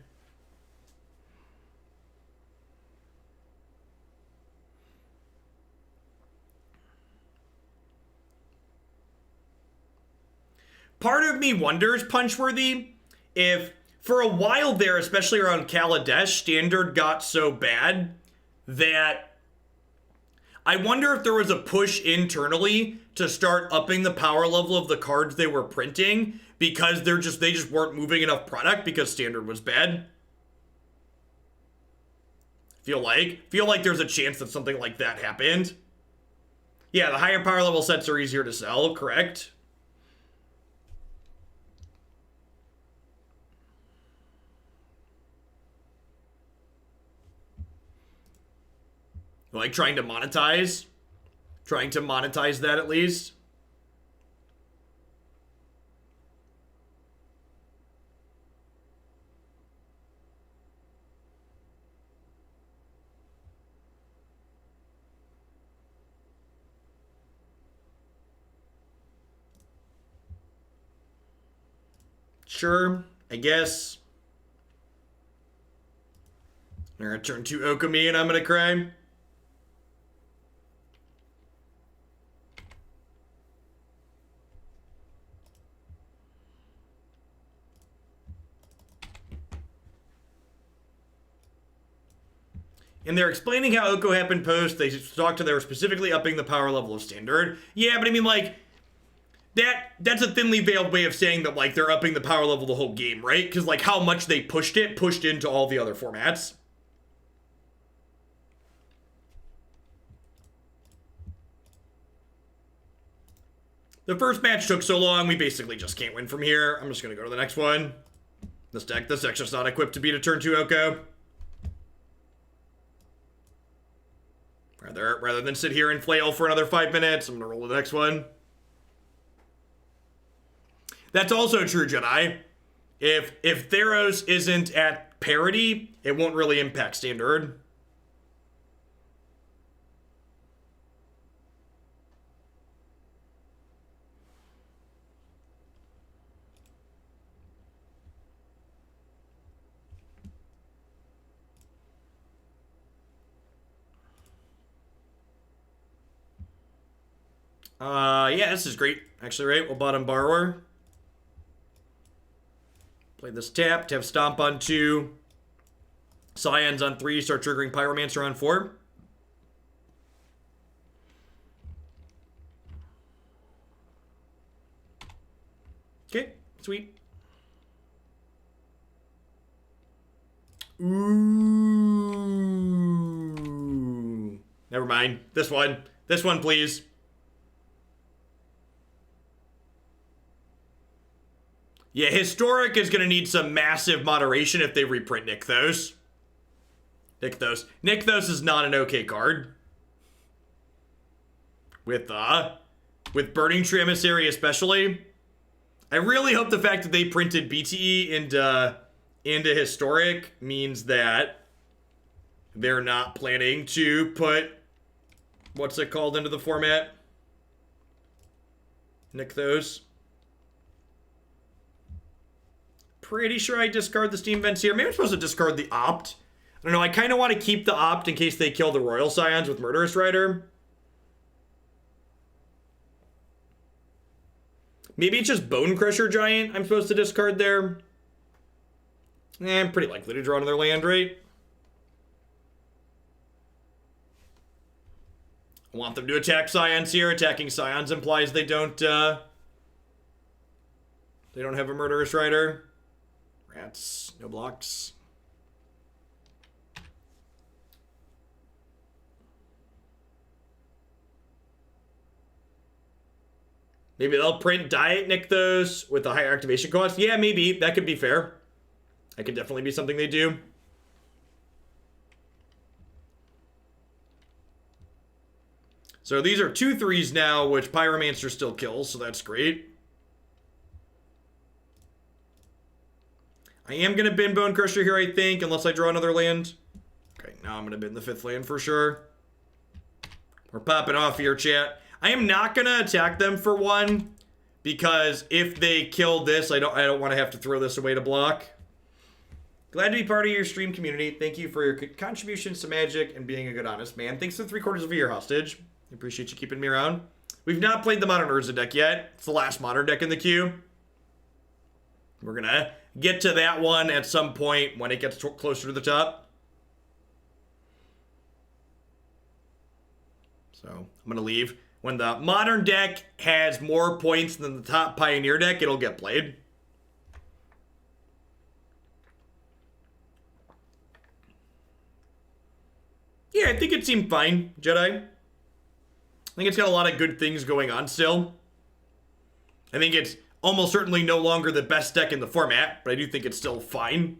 Part of me wonders, Punchworthy, if for a while there, especially around Kaladesh, Standard got so bad that I wonder if there was a push internally to start upping the power level of the cards they were printing because they just weren't moving enough product because Standard was bad. Feel like there's a chance that something like that happened. Yeah, the higher power level sets are easier to sell, correct? Like trying to monetize that at least. Sure, I guess. I'm gonna turn to Okami and I'm gonna cry. And they're explaining how Oko happened post. They they were specifically upping the power level of Standard. Yeah, but I mean, like, that's a thinly veiled way of saying that, like, they're upping the power level the whole game, right? Because, like, how much they pushed into all the other formats. The first match took so long, we basically just can't win from here. I'm just going to go to the next one. This deck's just not equipped to beat a turn 2 Oko. Rather than sit here and flail for another 5 minutes, I'm gonna roll the next one. That's also true, Jedi. If Theros isn't at parity, it won't really impact Standard. Yeah, this is great. Actually, right? We'll bottom Borrower. Play this tap Stomp on 2. Scions on 3, start triggering Pyromancer on 4. Okay, sweet. Ooh. Never mind. This one, please. Yeah, Historic is going to need some massive moderation if they reprint Nykthos. Nykthos is not an okay card. with Burning Tree Emissary especially. I really hope the fact that they printed BTE into Historic means that they're not planning to put, what's it called, into the format? Nykthos. Pretty sure I discard the Steam Vents here. Maybe I'm supposed to discard the Opt. I don't know, I kind of want to keep the Opt in case they kill the Royal Scions with Murderous Rider. Maybe it's just Bonecrusher Giant I'm supposed to discard there. I'm pretty likely to draw another land, right? I want them to attack Scions here. Attacking Scions implies they don't have a Murderous Rider. Rats, no blocks. Maybe they'll print Diet Nykthos with a higher activation cost. Yeah, maybe. That could be fair. That could definitely be something they do. So these are 2/3s now, which Pyromancer still kills, so that's great. I am going to bin Bonecrusher here, I think, unless I draw another land. Okay, now I'm going to bin the 5th land for sure. We're popping off here, chat. I am not going to attack them for 1, because if they kill this, I don't want to have to throw this away to block. Glad to be part of your stream community. Thank you for your contributions to Magic and being a good, honest man. Thanks for 3/4 of a year, Hostage. I appreciate you keeping me around. We've not played the Modern Urza deck yet. It's the last Modern deck in the queue. We're going to get to that one at some point when it gets closer to the top. So I'm going to leave. When the Modern deck has more points than the top Pioneer deck, it'll get played. Yeah, I think it seemed fine, Jedi. I think it's got a lot of good things going on still. I think it's almost certainly no longer the best deck in the format, but I do think it's still fine.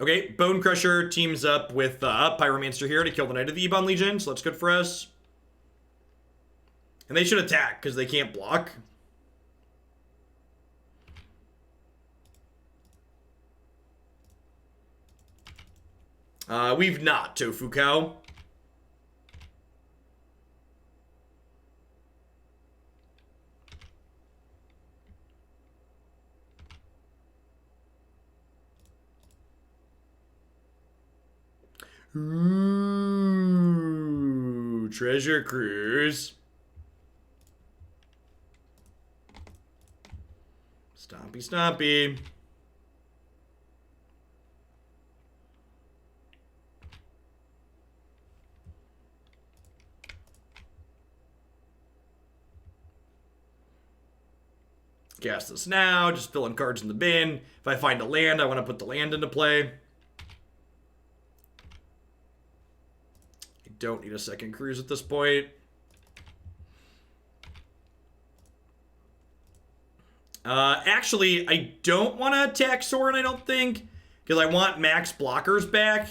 Okay, Bonecrusher teams up with Pyromancer here to kill the Knight of the Ebon Legion, so that's good for us. And they should attack, because they can't block. We've not, Tofu Cow. Ooh, Treasure Cruise. Stompy, stompy. Cast this now, just filling cards in the bin. If I find a land, I want to put the land into play. I don't need a second cruise at this point. Actually, I don't want to attack Sorin, I don't think, because I want max blockers back.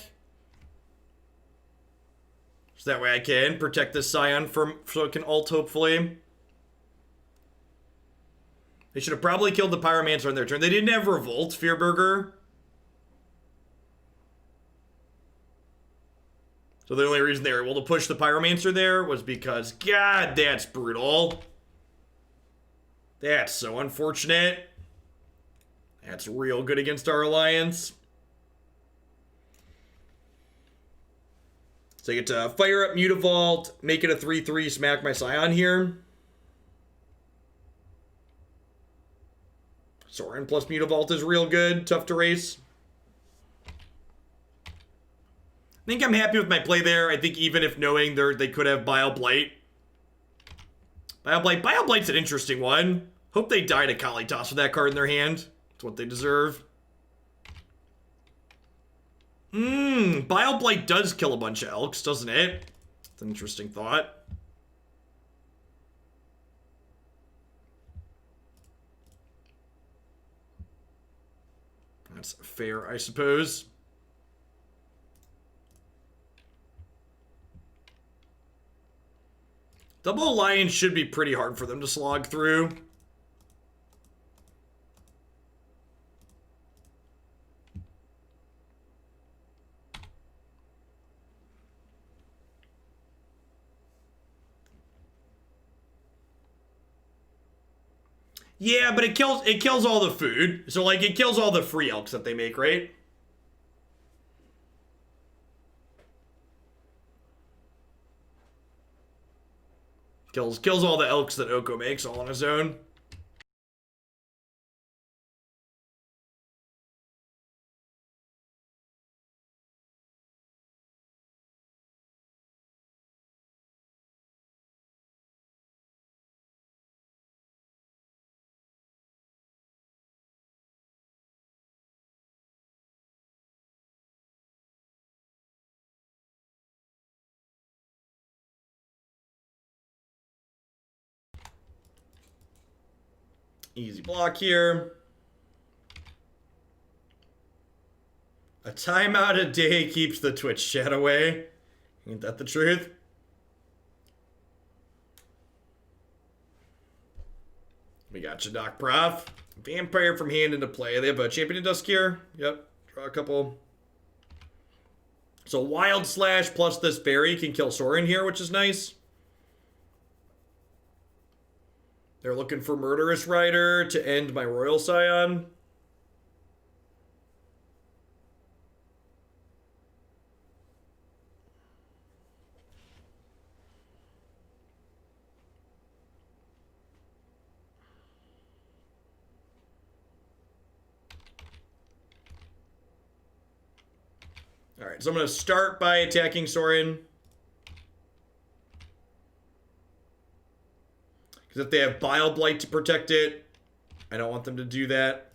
So that way I can protect this Scion so it can ult, hopefully. They should have probably killed the Pyromancer on their turn. They didn't have Revolt, Fearburger. So the only reason they were able to push the Pyromancer there was because, God, that's brutal. That's so unfortunate. That's real good against our alliance. So I get to fire up Mutavault, make it a 3/3, smack my Scion here. Sorin plus Mutavault is real good, tough to race. I think I'm happy with my play there. I think even if knowing they could have Bile Blight. Bile Blight's an interesting one. Hope they die to Kalitas with that card in their hand. It's what they deserve. Bile Blight does kill a bunch of Elks, doesn't it? It's an interesting thought. That's fair, I suppose. Double Alliance should be pretty hard for them to slog through. Yeah, but it kills all the food. So like it kills all the free elks that they make, right? Kills all the elks that Oko makes all on his own. Easy block here. A timeout a day keeps the Twitch chat away. Ain't that the truth? We got Shadok Prof. Vampire from hand into play. They have a Champion of Dusk here. Yep. Draw a couple. So Wild Slash plus this Fairy can kill Sorin here, which is nice. They're looking for Murderous Rider to end my Royal Scion. Alright, so I'm going to start by attacking Sorin. Because if they have Bile Blight to protect it, I don't want them to do that.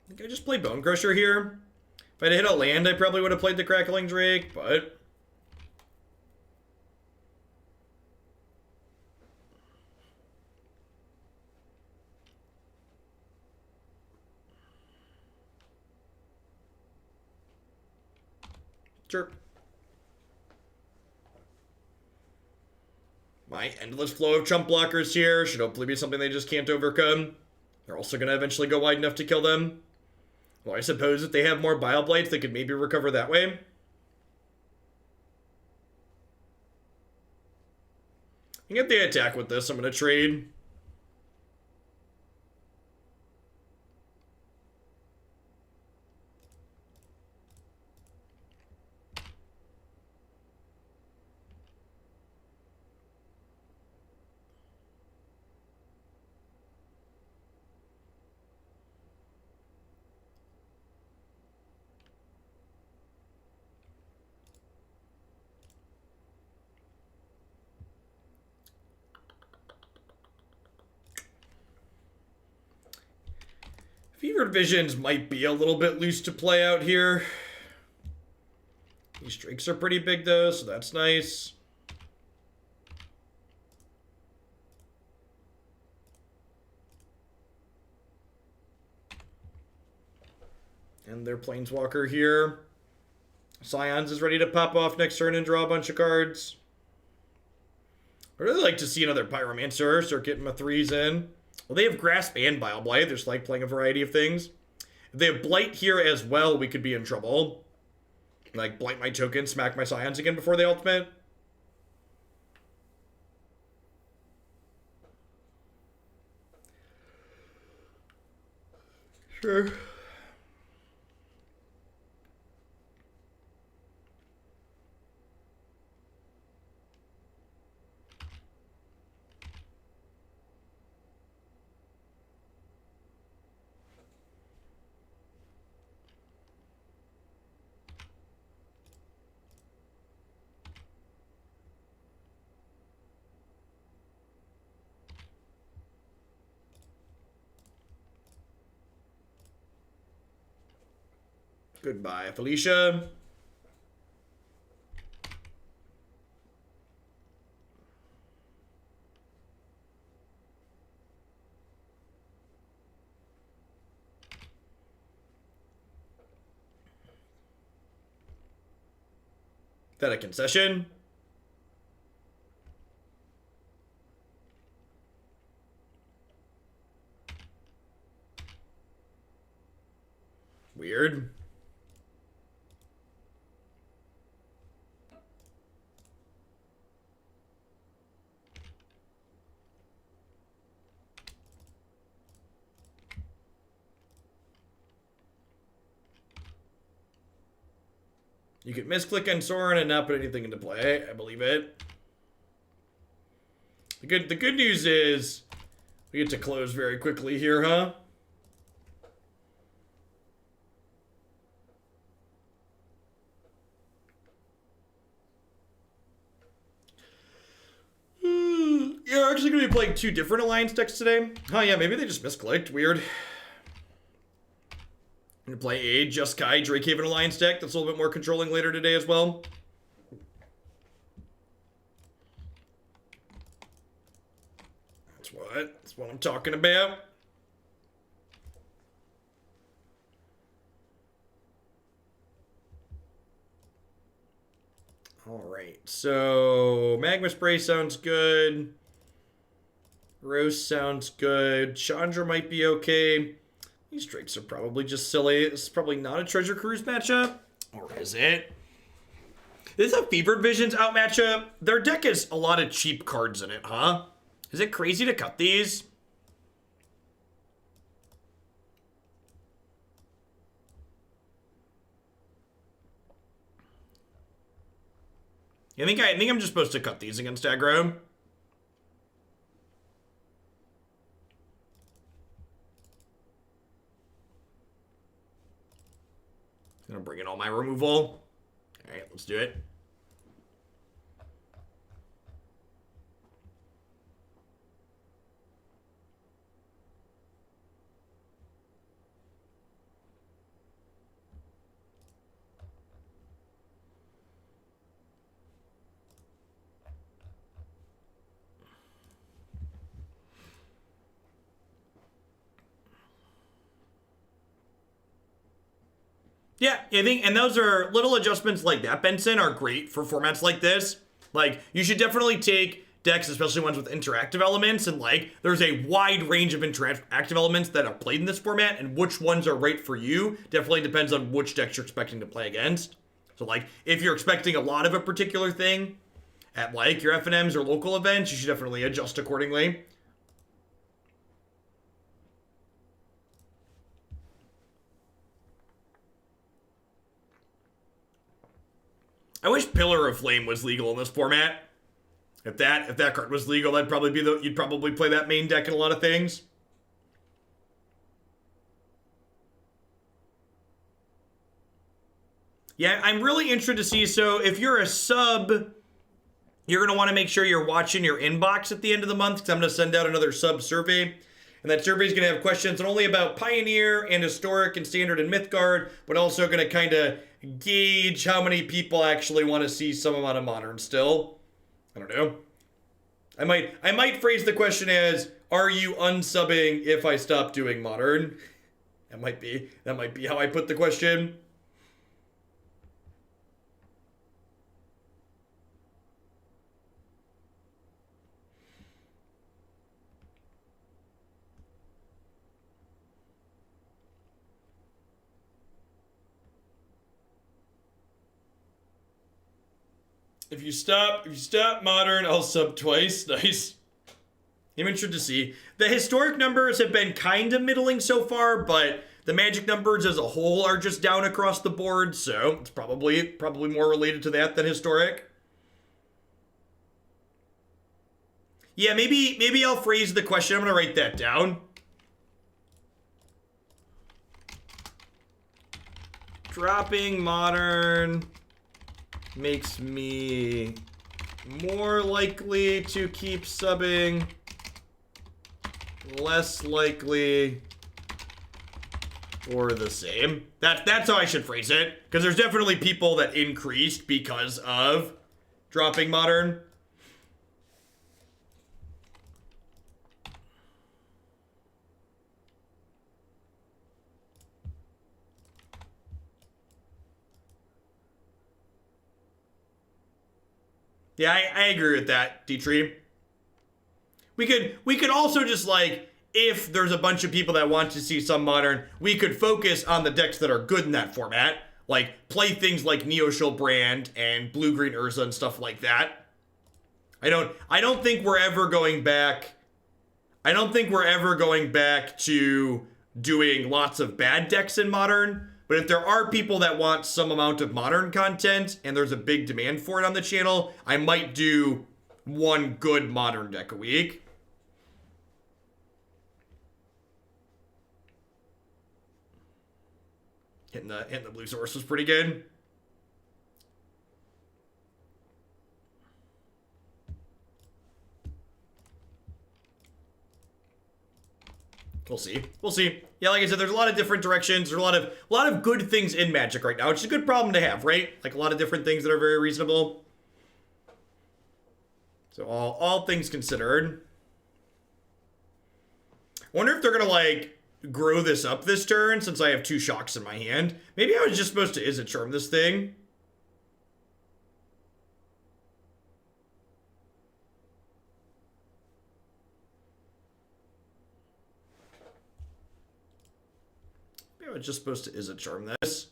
I think I just play Bonecrusher here. If I'd hit a land, I probably would have played the Crackling Drake, but... Sure. My endless flow of chump blockers here should hopefully be something they just can't overcome. They're also going to eventually go wide enough to kill them. Well, I suppose if they have more Bile Blights, they could maybe recover that way. And if they attack with this, I'm going to trade. Fevered Visions might be a little bit loose to play out here. These Drakes are pretty big though, so that's nice. And their Planeswalker here. Scions is ready to pop off next turn and draw a bunch of cards. I'd really like to see another Pyromancer start getting my threes in. Well, they have Grasp and Bile Blight. They're just like playing a variety of things. If they have Blight here as well, we could be in trouble. Like, Blight my token, smack my Scions again before they ultimate. Sure. Goodbye, Felicia. that a concession? Weird. You could misclick on Soren and not put anything into play. I believe it. The good news is we get to close very quickly here, huh? Yeah, we're actually going to be playing 2 different Alliance decks today. Oh yeah, maybe they just misclicked. Weird. I'm going to play a Just Kai Drakehaven Alliance deck that's a little bit more controlling later today as well. That's what I'm talking about. Alright, so Magma Spray sounds good. Roast sounds good. Chandra might be okay. These Drakes are probably just silly. This is probably not a Treasure Cruise matchup. Or is it? Is a Fevered Visions out matchup? Their deck has a lot of cheap cards in it, huh? Is it crazy to cut these? I think I'm just supposed to cut these against aggro. I'm gonna bring in all my removal. Alright, let's do it. Yeah, I think, and those are little adjustments like that, Benson, are great for formats like this. Like, you should definitely take decks, especially ones with interactive elements, and like, there's a wide range of interactive elements that are played in this format, and which ones are right for you definitely depends on which decks you're expecting to play against. So like, if you're expecting a lot of a particular thing at like your FNMs or local events, you should definitely adjust accordingly. I wish Pillar of Flame was legal in this format. If that card was legal, that'd probably be you'd probably play that main deck in a lot of things. Yeah, I'm really interested to see. So if you're a sub, you're going to want to make sure you're watching your inbox at the end of the month, because I'm going to send out another sub survey. And that survey is going to have questions not only about Pioneer and Historic and Standard and Mythgard, but also going to kind of gauge how many people actually want to see some amount of Modern still. I don't know. I might phrase the question as, are you unsubbing if I stop doing Modern? That might be how I put the question. If you stop Modern, I'll sub twice. Nice. I'm interested to see. The historic numbers have been kind of middling so far, but the Magic numbers as a whole are just down across the board, so it's probably more related to that than historic. Yeah, maybe I'll phrase the question. I'm gonna write that down. Dropping Modern makes me more likely to keep subbing, less likely, or the same. That's how I should phrase it, because there's definitely people that increased because of dropping Modern. Yeah, I agree with that, D-Tree. We could also just like, if there's a bunch of people that want to see some modern, we could focus on the decks that are good in that format. Like, play things like Neoshield Brand and Blue-Green Urza and stuff like that. I don't think we're ever going back. I don't think we're ever going back to doing lots of bad decks in Modern. But if there are people that want some amount of Modern content and there's a big demand for it on the channel, I might do one good Modern deck a week. Hitting the blue source was pretty good. We'll see. We'll see. Yeah, like I said, there's a lot of different directions. There's a lot of good things in Magic right now, which is a good problem to have, right? Like a lot of different things that are very reasonable. So all things considered. I wonder if they're gonna like grow this up this turn since I have 2 shocks in my hand. Maybe I was just supposed to Izzet Charm this thing. Maybe I was just supposed to Izzet Charm this.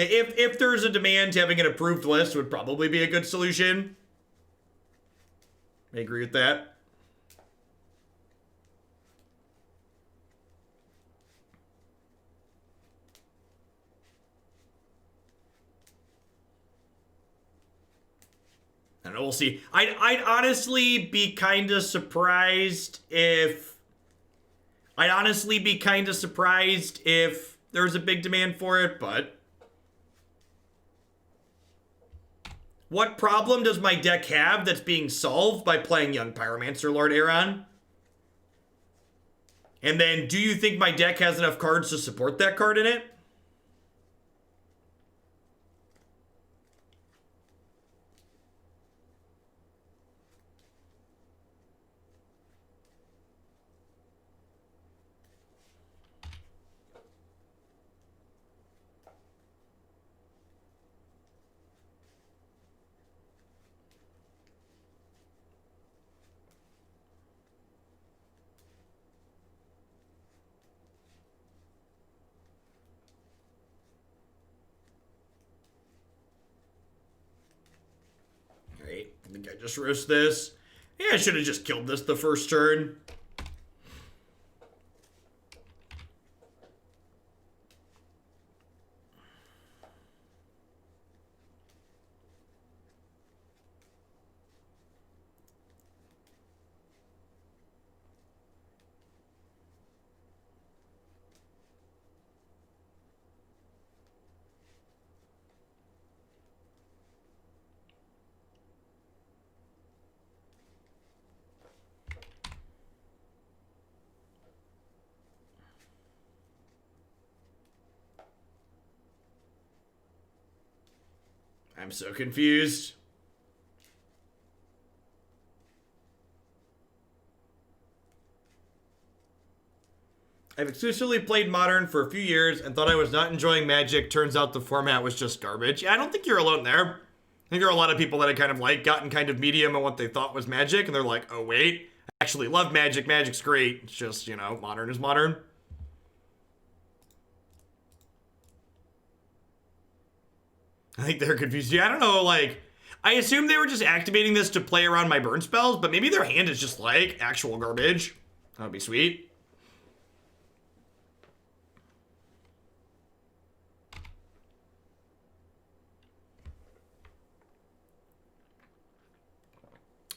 If there's a demand, having an approved list would probably be a good solution. I agree with that. I don't know, we'll see. I'd honestly be kind of surprised if... I'd honestly be kind of surprised if there's a big demand for it, but... What problem does my deck have that's being solved by playing Young Pyromancer Lord Aaron? And then, do you think my deck has enough cards to support that card in it? I think I just risked this. Yeah, I should have just killed this the first turn. I'm so confused. I've exclusively played Modern for a few years and thought I was not enjoying Magic. Turns out the format was just garbage. Yeah, I don't think you're alone there. I think there are a lot of people that had kind of like gotten kind of medium on what they thought was Magic, and they're like, oh wait, I actually love Magic. Magic's great. It's just, you know, Modern is Modern. I think they're confused. Yeah, I don't know, like, I assume they were just activating this to play around my burn spells, but maybe their hand is just like actual garbage. That would be sweet.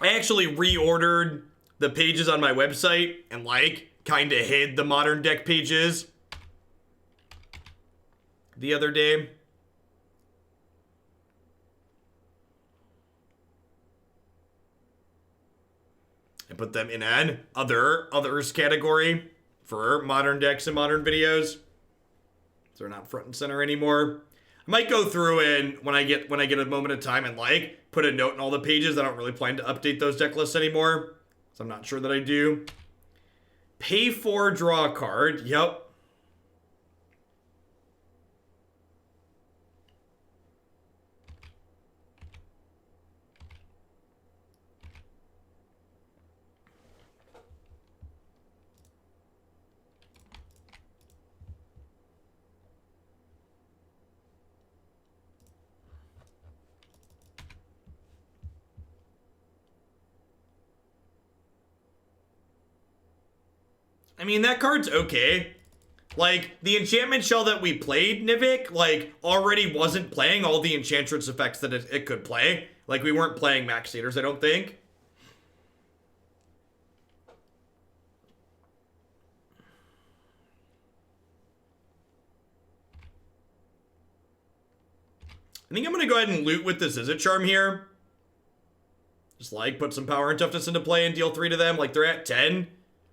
I actually reordered the pages on my website and like kind of hid the Modern deck pages the other day. I put them in an others category for Modern decks and Modern videos. So they're not front and center anymore. I might go through and when I get a moment of time and like put a note in all the pages. I don't really plan to update those deck lists anymore, so I'm not sure that I do. Pay for draw a card. Yep. I mean, that card's okay. Like, the enchantment shell that we played, Nivik, like, already wasn't playing all the enchantress effects that it could play. Like, we weren't playing Max Satyrs, I don't think. I think I'm going to go ahead and loot with this Izzet Charm here. Just, like, put some power and toughness into play and deal 3 to them. Like, they're at 10.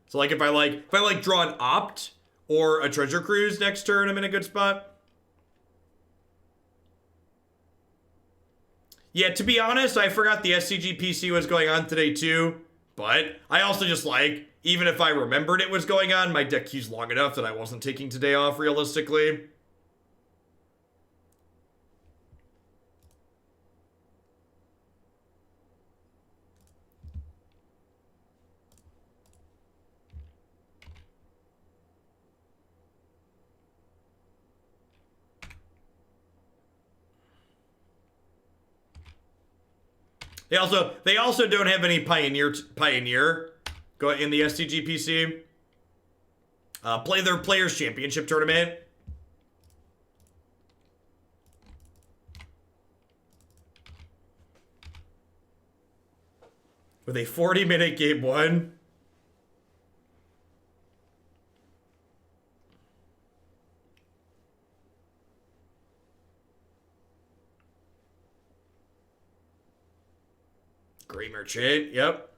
So, like, if I draw an Opt or a Treasure Cruise next turn, I'm in a good spot. Yeah, to be honest, I forgot the SCG PC was going on today too. But I also just like, even if I remembered it was going on, my deck queue's long enough that I wasn't taking today off realistically. They also don't have any Pioneer go in the SCG PC. Play their Players Championship tournament. With a 40-minute game 1. Great Merchant, yep.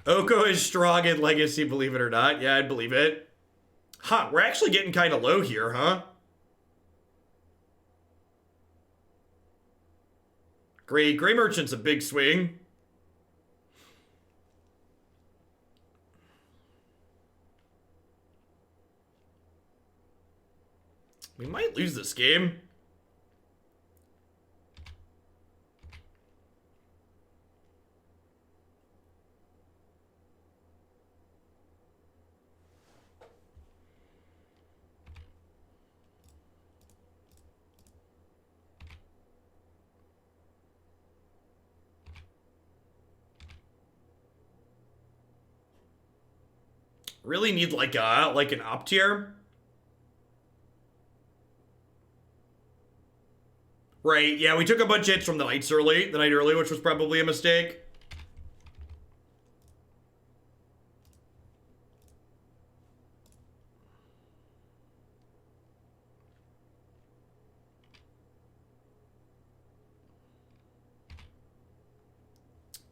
Oko is strong in Legacy, believe it or not. Yeah, I'd believe it. Huh, we're actually getting kind of low here, huh? Great. Grey Merchant's a big swing. We might lose this game. Really need like an Opt tier. Right, yeah, we took a bunch of hits from the night early, which was probably a mistake.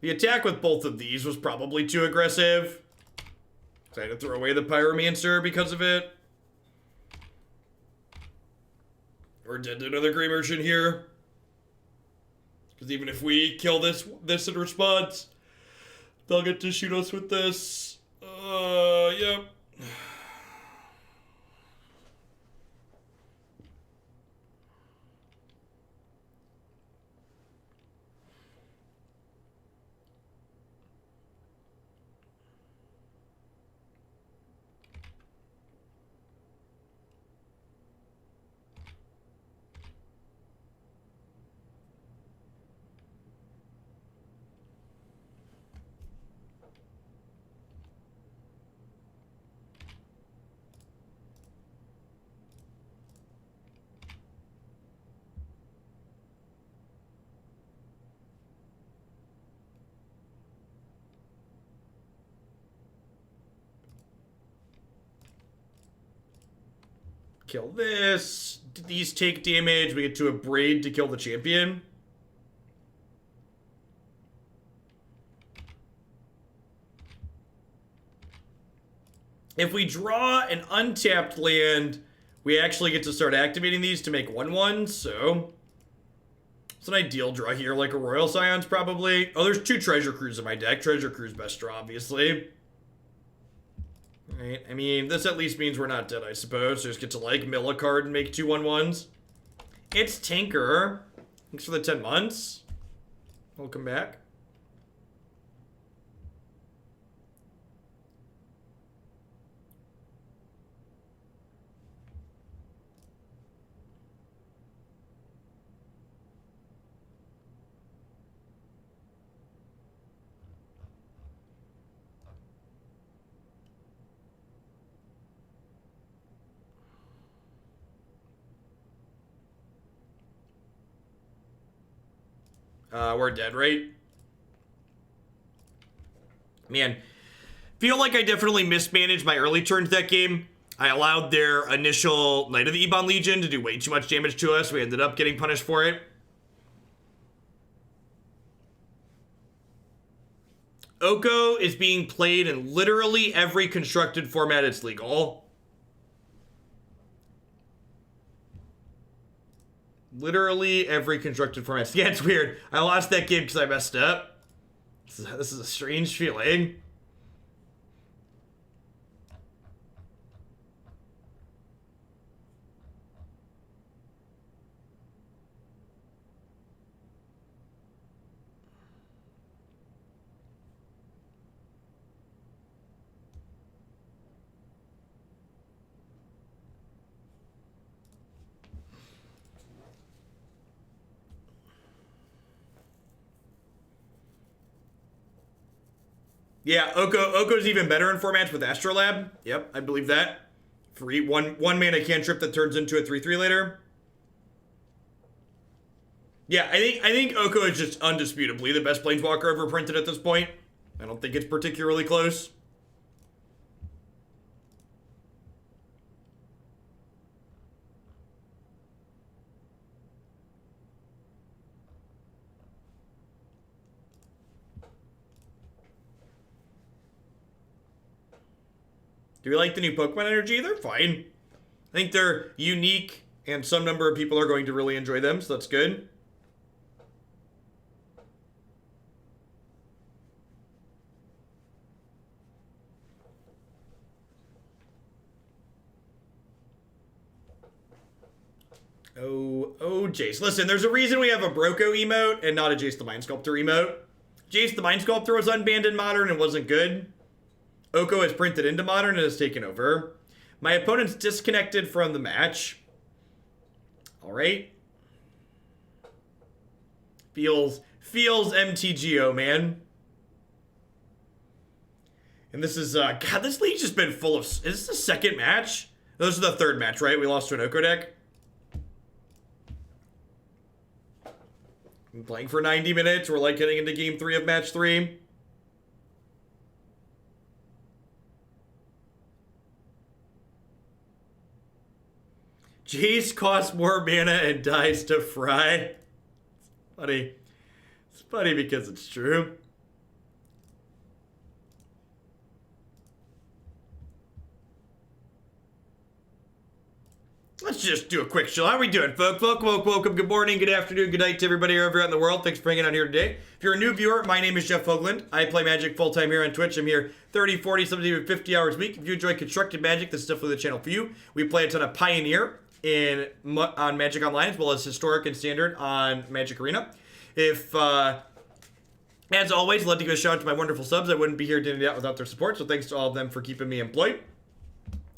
The attack with both of these was probably too aggressive. So I had to throw away the Pyromancer because of it. We're dead to another Grey Merchant here. Because even if we kill this in response, they'll get to shoot us with this. Yep. Kill this. These take damage. We get to Abrade to kill the champion. If we draw an untapped land, we actually get to start activating these to make 1/1, so it's an ideal draw here, like a Royal Scions probably. Oh, there's 2 Treasure Cruise in my deck. Treasure Cruise best draw, obviously. Right, I mean, this at least means we're not dead, I suppose. So just get to, like, mill a card and make 2 1/1s. It's Tinker. Thanks for the 10 months. Welcome back. We're dead, right? Man, feel like I definitely mismanaged my early turns that game. I allowed their initial Knight of the Ebon Legion to do way too much damage to us. We ended up getting punished for it. Oko is being played in literally every constructed format it's legal. Literally every constructed format. Yeah, it's weird. I lost that game because I messed up. This is a strange feeling. Yeah, Oko's even better in formats with Astrolab. Yep, I believe that. Free one mana cantrip that turns into a 3/3 later. Yeah, I think Oko is just undisputably the best Planeswalker ever printed at this point. I don't think it's particularly close. Do we like the new Pokemon energy? They're fine. I think they're unique, and some number of people are going to really enjoy them, so that's good. Oh, Jace. Listen, there's a reason we have a Broko emote and not a Jace the Mind Sculptor emote. Jace the Mind Sculptor was unbanned in Modern and wasn't good. Oko is printed into Modern and has taken over. My opponent's disconnected from the match. Alright. Feels MTGO, man. And this is, God, this league's just been full of... Is this the second match? No, this is the third match, right? We lost to an Oko deck. Been playing for 90 minutes. We're like getting into game 3 of match 3. Jace costs more mana and dies to fry. It's funny. It's funny because it's true. Let's just do a quick show. How are we doing, folks? Welcome, good morning, good afternoon, good night to everybody wherever you're out in the world. Thanks for hanging out here today. If you're a new viewer, my name is Jeff Hoagland. I play Magic full-time here on Twitch. I'm here 30, 40, sometimes even 50 hours a week. If you enjoy constructed Magic, this is definitely the channel for you. We play a ton of Pioneer on Magic Online, as well as Historic and Standard on Magic Arena. If, as always, I'd like to give a shout out to my wonderful subs. I wouldn't be here doing that without their support, so thanks to all of them for keeping me employed.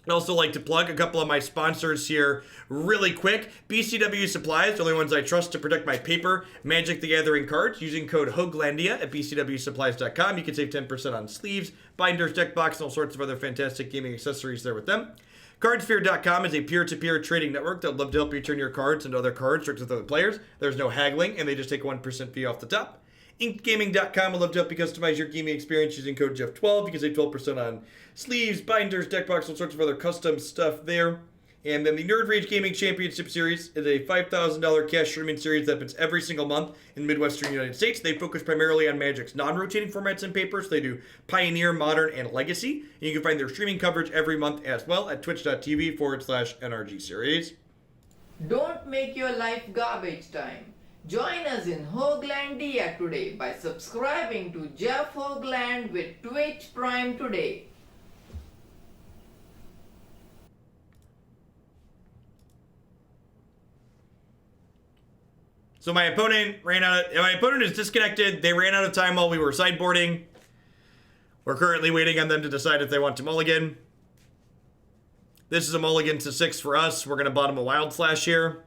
I'd also like to plug a couple of my sponsors here really quick. BCW Supplies, the only ones I trust to protect my paper Magic the Gathering cards. Using code HOGLANDIA at bcwsupplies.com. You can save 10% on sleeves, binders, deck box, and all sorts of other fantastic gaming accessories there with them. Cardsphere.com is a peer-to-peer trading network that would love to help you turn your cards into other cards direct with other players. There's no haggling, and they just take 1% fee off the top. InkGaming.com would love to help you customize your gaming experience using code Jeff12. You can save 12% on sleeves, binders, deck box, all sorts of other custom stuff there. And then the Nerd Rage Gaming Championship Series is a $5,000 cash tournament series that happens every single month in the Midwestern United States. They focus primarily on Magic's non-rotating formats and papers. They do Pioneer, Modern, and Legacy. And you can find their streaming coverage every month as well at twitch.tv/NRG Series. Don't make your life garbage time. Join us in Hoaglandia today by subscribing to Jeff Hoagland with Twitch Prime today. So my opponent is disconnected. They ran out of time while we were sideboarding. We're currently waiting on them to decide if they want to mulligan. This is a mulligan to 6 for us. We're going to bottom a Wild Slash here.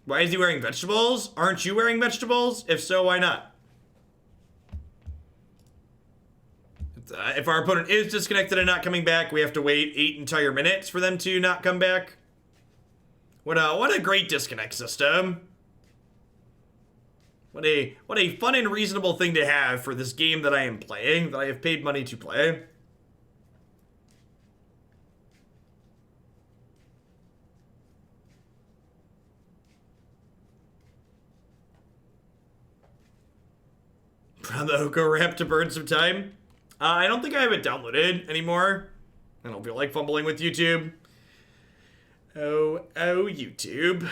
Why is he wearing vegetables? Aren't you wearing vegetables? If so, why not? If our opponent is disconnected and not coming back, we have to wait 8 entire minutes for them to not come back. What a great disconnect system. What a fun and reasonable thing to have for this game that I am playing, that I have paid money to play. Found the Oko rap to burn some time. I don't think I have it downloaded anymore. I don't feel like fumbling with YouTube. Oh, YouTube.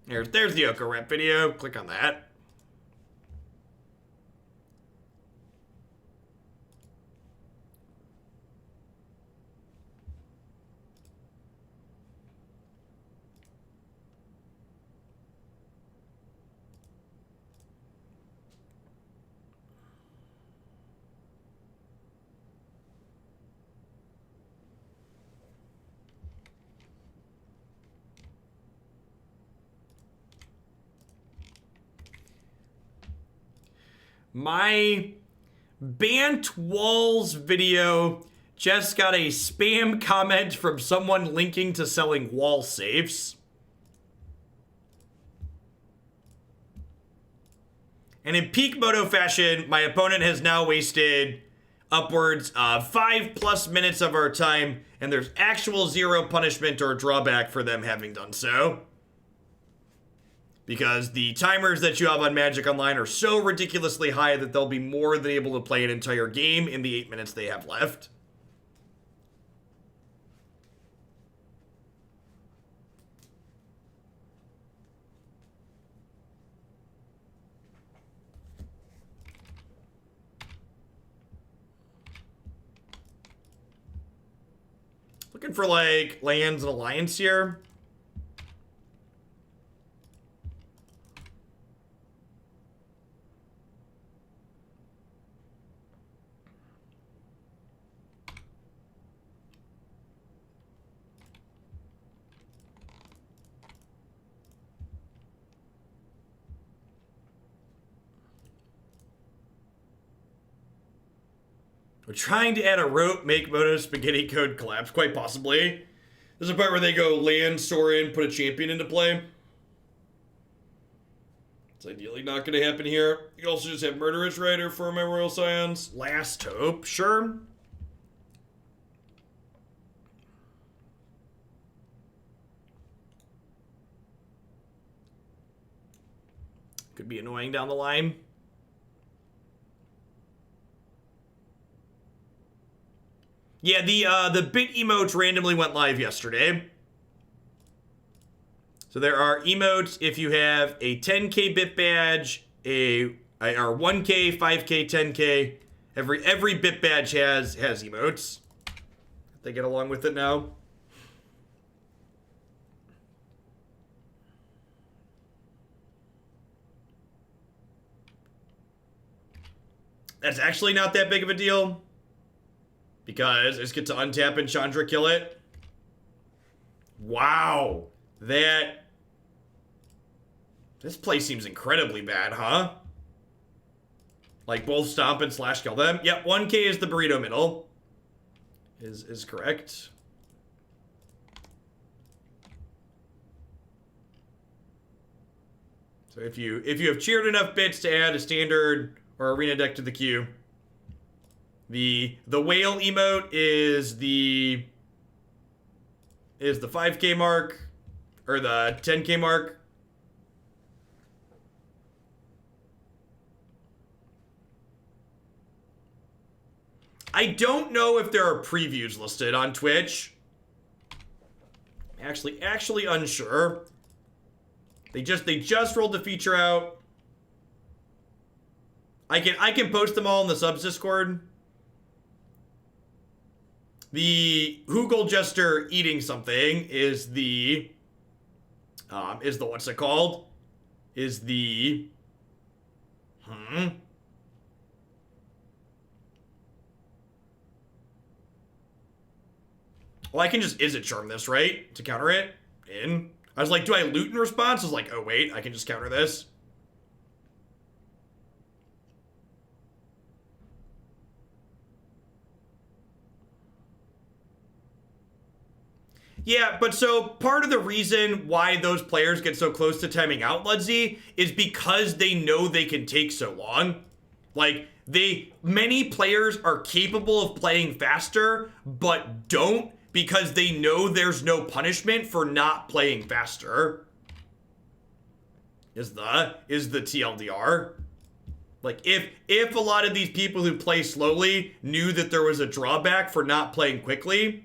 There's the Oko rap video. Click on that. My Bant Walls video just got a spam comment from someone linking to selling wall safes. And in peak Moto fashion, my opponent has now wasted upwards of 5+ minutes of our time, and there's actual 0 punishment or drawback for them having done so. Because the timers that you have on Magic Online are so ridiculously high that they'll be more than able to play an entire game in the 8 minutes they have left. Looking for, like, lands and alliance here. We're trying to add a rope, make Moto Spaghetti code collapse, quite possibly. There's a part where they go land, store in, put a champion into play. It's ideally not going to happen here. You can also just have Murderous Rider for my Royal Scions. Last hope, sure. Could be annoying down the line. Yeah, the bit emotes randomly went live yesterday. So there are emotes if you have a 10k bit badge, or 1k, 5k, 10k. Every bit badge has emotes. They get along with it now. That's actually not that big of a deal. Because I just get to untap and Chandra kill it. Wow. This play seems incredibly bad, huh? Like both stomp and slash kill them. Yep, 1k is the burrito middle. Is correct. So if you have cheered enough bits to add a standard or arena deck to the queue, the whale emote is the 5k mark or the 10k mark. I don't know if there are previews listed on Twitch. Actually unsure. They just rolled the feature out. I can post them all in the subs Discord. The Hoogle Jester eating something is the what's it called? Is the Well, I can just Izzet Charm this, right? To counter it. I was like, do I loot in response? I was like, oh wait, I can just counter this. Yeah, but so part of the reason why those players get so close to timing out, Ludsy, is because they know they can take so long. Like, many players are capable of playing faster, but don't because they know there's no punishment for not playing faster. Is the TLDR. Like, if a lot of these people who play slowly knew that there was a drawback for not playing quickly.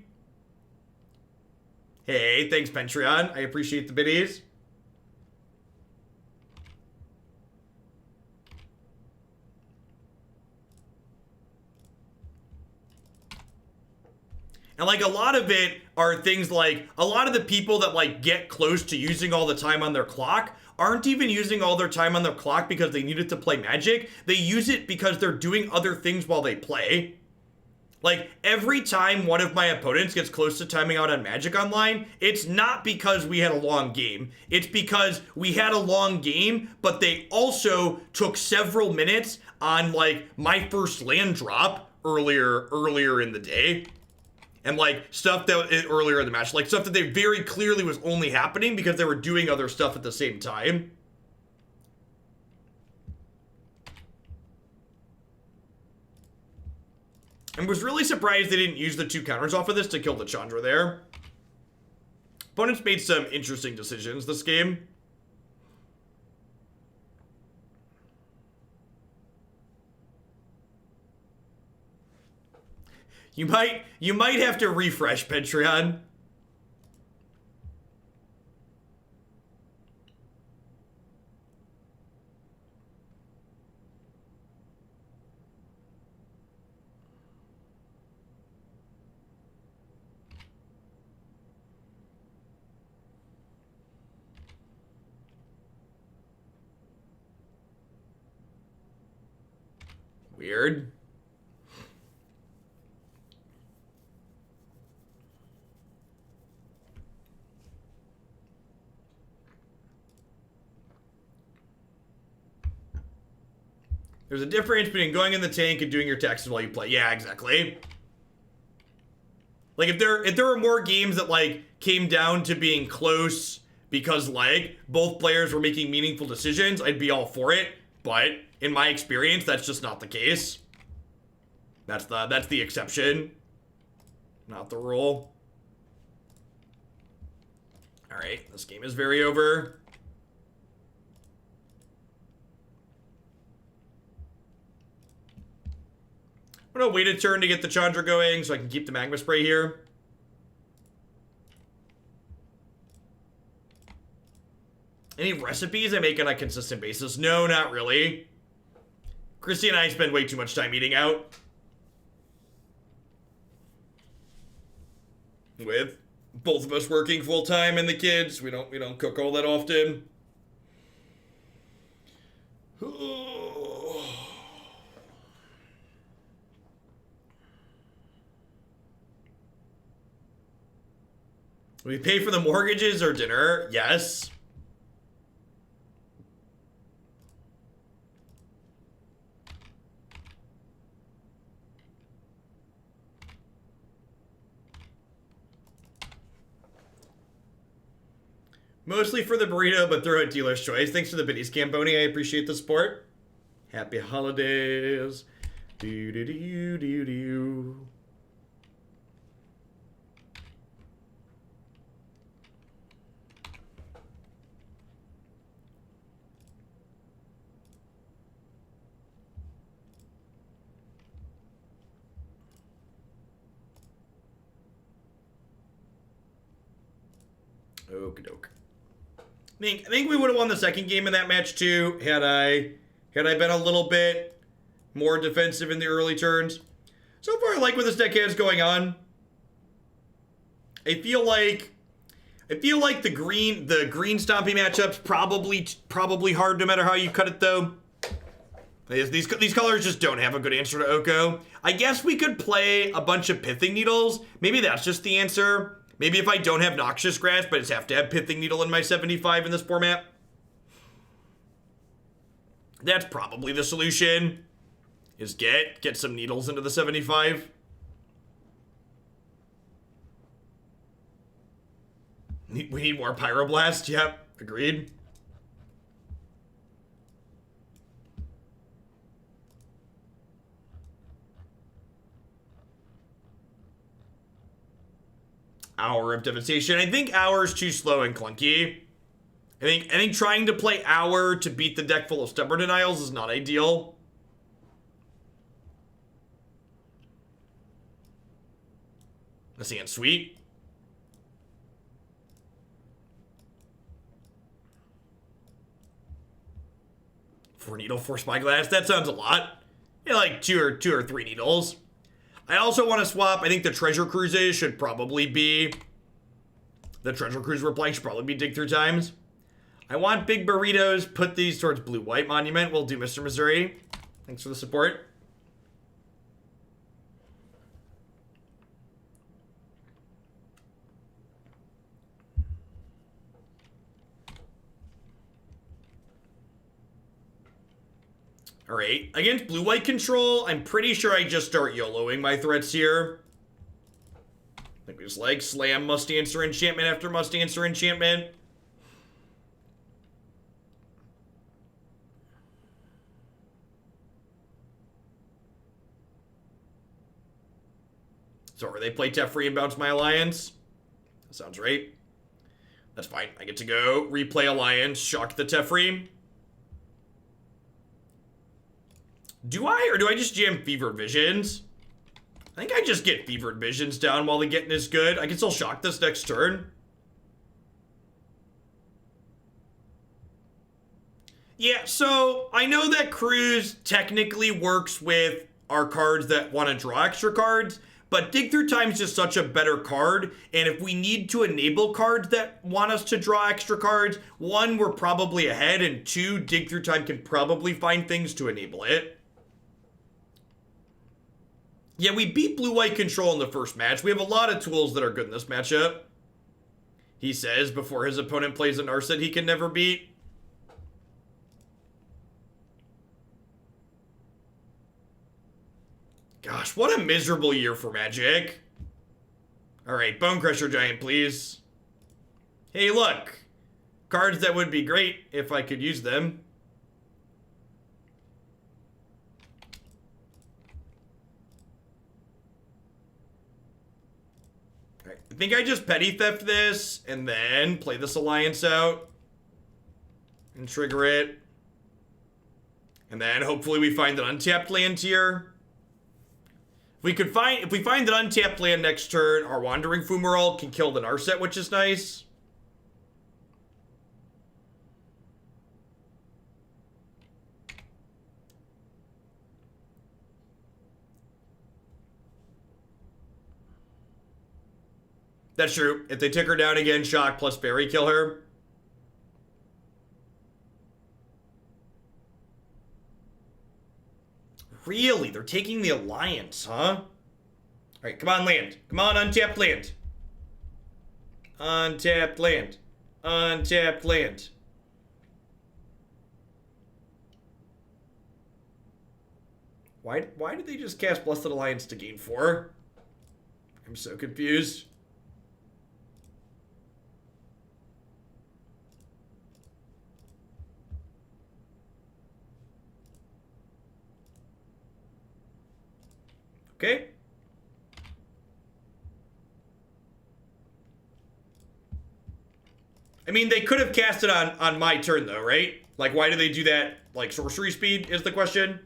Hey, thanks, Pentreon. I appreciate the biddies. And like a lot of it are things like a lot of the people that like get close to using all the time on their clock aren't even using all their time on their clock because they need it to play Magic. They use it because they're doing other things while they play. Like, every time one of my opponents gets close to timing out on Magic Online, it's not because we had a long game. It's because we had a long game, but they also took several minutes on, like, my first land drop earlier in the day. And, like, stuff that earlier in the match. Like, stuff that they very clearly was only happening because they were doing other stuff at the same time. And was really surprised they didn't use the 2 counters off of this to kill the Chandra there. Opponents made some interesting decisions this game. You might have to refresh, Patreon. Weird. There's a difference between going in the tank and doing your taxes while you play. Yeah, exactly. Like, if there were more games that, like, came down to being close because, like, both players were making meaningful decisions, I'd be all for it. But in my experience, that's just not the case. That's the exception, not the rule. All right, this game is very over. I'm gonna wait a turn to get the Chandra going so I can keep the Magma Spray here. Any recipes I make on a consistent basis? No, not really. Christy and I spend way too much time eating out. With both of us working full time and the kids, we don't cook all that often. We pay for the mortgages or dinner? Yes. Mostly for the burrito, but throw it dealer's choice. Thanks for the biddies, Camboni. I appreciate the support. Happy holidays. Do-do-do-do-do. Okie doke. I think we would have won the second game in that match too, had I been a little bit more defensive in the early turns. So far, I like where this deck is going on. I feel like the green stomping matchup's probably hard no matter how you cut it though. These colors just don't have a good answer to Oko. I guess we could play a bunch of Pithing Needles. Maybe that's just the answer. Maybe if I don't have Noxious Grasp, I just have to have Pithing Needle in my 75 in this format. That's probably the solution. Is get some needles into the 75. We need more Pyroblast. Yep, agreed. Hour of Devastation. I think Hour is too slow and clunky. I think trying to play Hour to beat the deck full of Stubborn Denials is not ideal. Let's see, it's sweet. Four needle, 4 Spyglass. That sounds a lot. Yeah, like two or three needles. I also want to swap. I think the Treasure Cruises should probably be. The Treasure Cruise we're playing should probably be Dig Through Times. I want big burritos. Put these towards Blue-White Monument. We'll do Mr. Missouri. Thanks for the support. All right, against blue-white control, I'm pretty sure I just start YOLOing my threats here. I think we just like slam must answer enchantment after must answer enchantment. So are they play Teferi and bounce my Alliance? That sounds right. That's fine. I get to go replay Alliance, shock the Teferi. Do I, or do I just jam Fevered Visions? I think I just get Fevered Visions down while the getting is good. I can still shock this next turn. Yeah, so I know that Cruise technically works with our cards that want to draw extra cards, but Dig Through Time is just such a better card, and if we need to enable cards that want us to draw extra cards, one, we're probably ahead, and two, Dig Through Time can probably find things to enable it. Yeah, we beat blue-white control in the first match. We have a lot of tools that are good in this matchup. He says before his opponent plays an Narset he can never beat. Gosh, what a miserable year for Magic. Alright, Bonecrusher Giant, please. Hey, look. Cards that would be great if I could use them. I think I just petty theft this and then play this Alliance out and trigger it. And then hopefully we find an untapped land here. If we find an untapped land next turn, our Wandering Fumarole can kill the Narset, which is nice. That's true. If they tick her down again, shock plus fairy kill her. Really? They're taking the Alliance, huh? Alright, come on, land. Come on, untapped land. Untapped land. Untapped land. Why did they just cast Blessed Alliance to gain 4? I'm so confused. Okay. I mean, they could have cast it on my turn, though, right? Like, why do they do that? Like, sorcery speed is the question.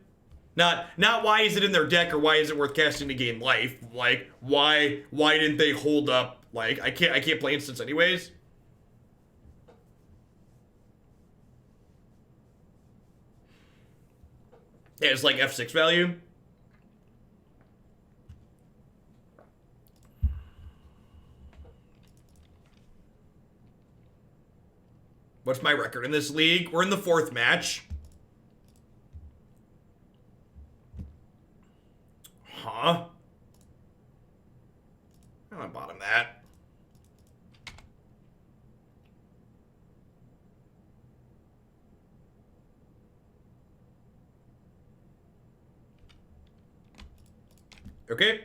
Not why is it in their deck or why is it worth casting to gain life. Like, why didn't they hold up? Like, I can't play instants anyways. Yeah, it's like F6 value. What's my record in this league? We're in the 4th match. Huh? I'm gonna bottom that. Okay.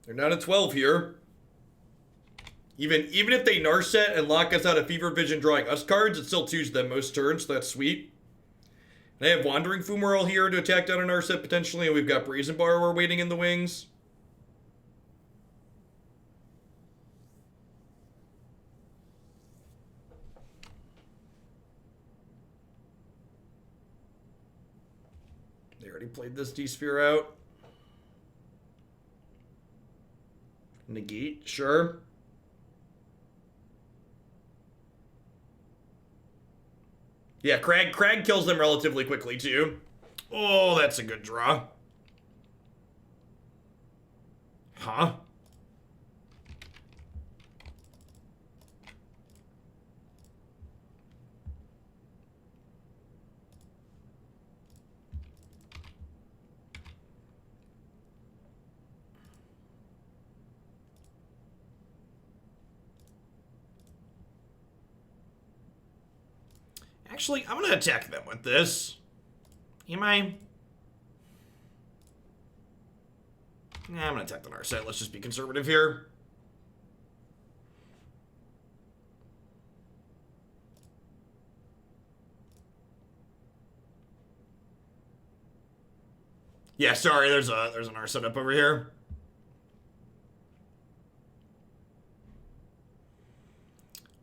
They're down to 12 here. Even if they Narset and lock us out of Fever Vision drawing us cards, it still twos them most turns, so that's sweet. And I have Wandering Fumarole here to attack down a Narset potentially, and we've got Brazen Borrower waiting in the wings. They already played this D-Sphere out. Negate, sure. Yeah, Crag kills them relatively quickly, too. Oh, that's a good draw. Huh? Actually, I'm gonna attack them with this. Am I? Nah, I'm gonna attack the Narset. Let's just be conservative here. Yeah, sorry, there's an Narset up over here.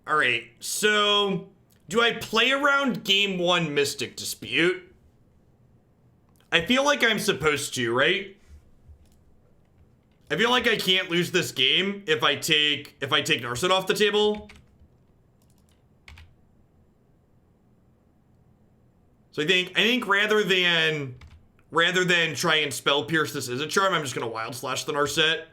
Alright, so do I play around game 1 Mystic Dispute? I feel like I'm supposed to, right? I feel like I can't lose this game if I take Narset off the table. So I think rather than try and spell pierce this Izzet Charm, I'm just gonna Wild Slash the Narset.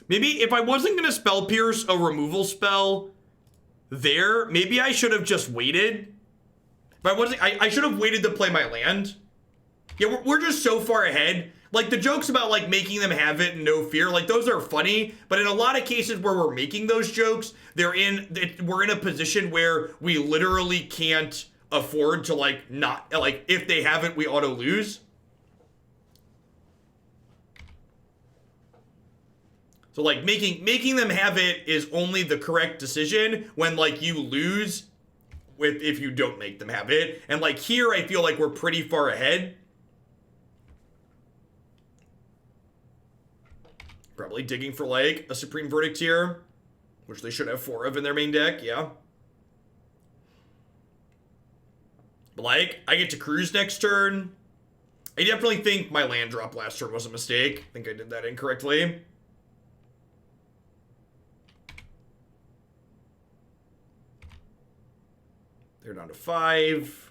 Maybe if I wasn't gonna spell pierce a removal spell there, maybe I should have just waited. If I wasn't, I should have waited to play my land. Yeah, we're just so far ahead. Like, the jokes about, like, making them have it and no fear, like, those are funny, but in a lot of cases where we're making those jokes, we're in a position where we literally can't afford to, like, not, like, if they have it, we auto lose. So, like, making them have it is only the correct decision when, like, you lose if you don't make them have it. And, like, here I feel like we're pretty far ahead. Probably digging for, like, a Supreme Verdict here, which they should have 4 of in their main deck, yeah. But, like, I get to cruise next turn. I definitely think my land drop last turn was a mistake. I think I did that incorrectly. They're down to 5.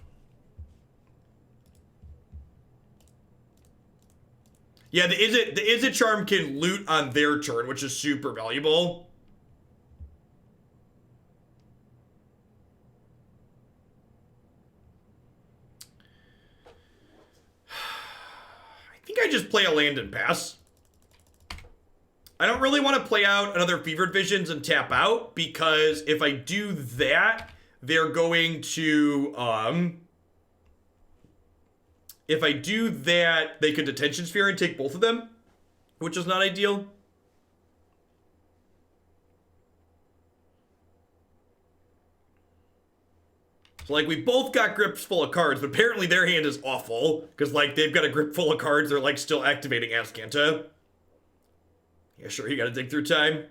Yeah, the Izzet Charm can loot on their turn, which is super valuable. I think I just play a land and pass. I don't really want to play out another Fevered Visions and tap out, because if I do that, they're going to, if I do that, they could Detention Sphere and take both of them, which is not ideal. So, like, we both got grips full of cards, but apparently their hand is awful, because, like, they've got a grip full of cards, they're, like, still activating Azcanta. Yeah, sure, you gotta dig through time.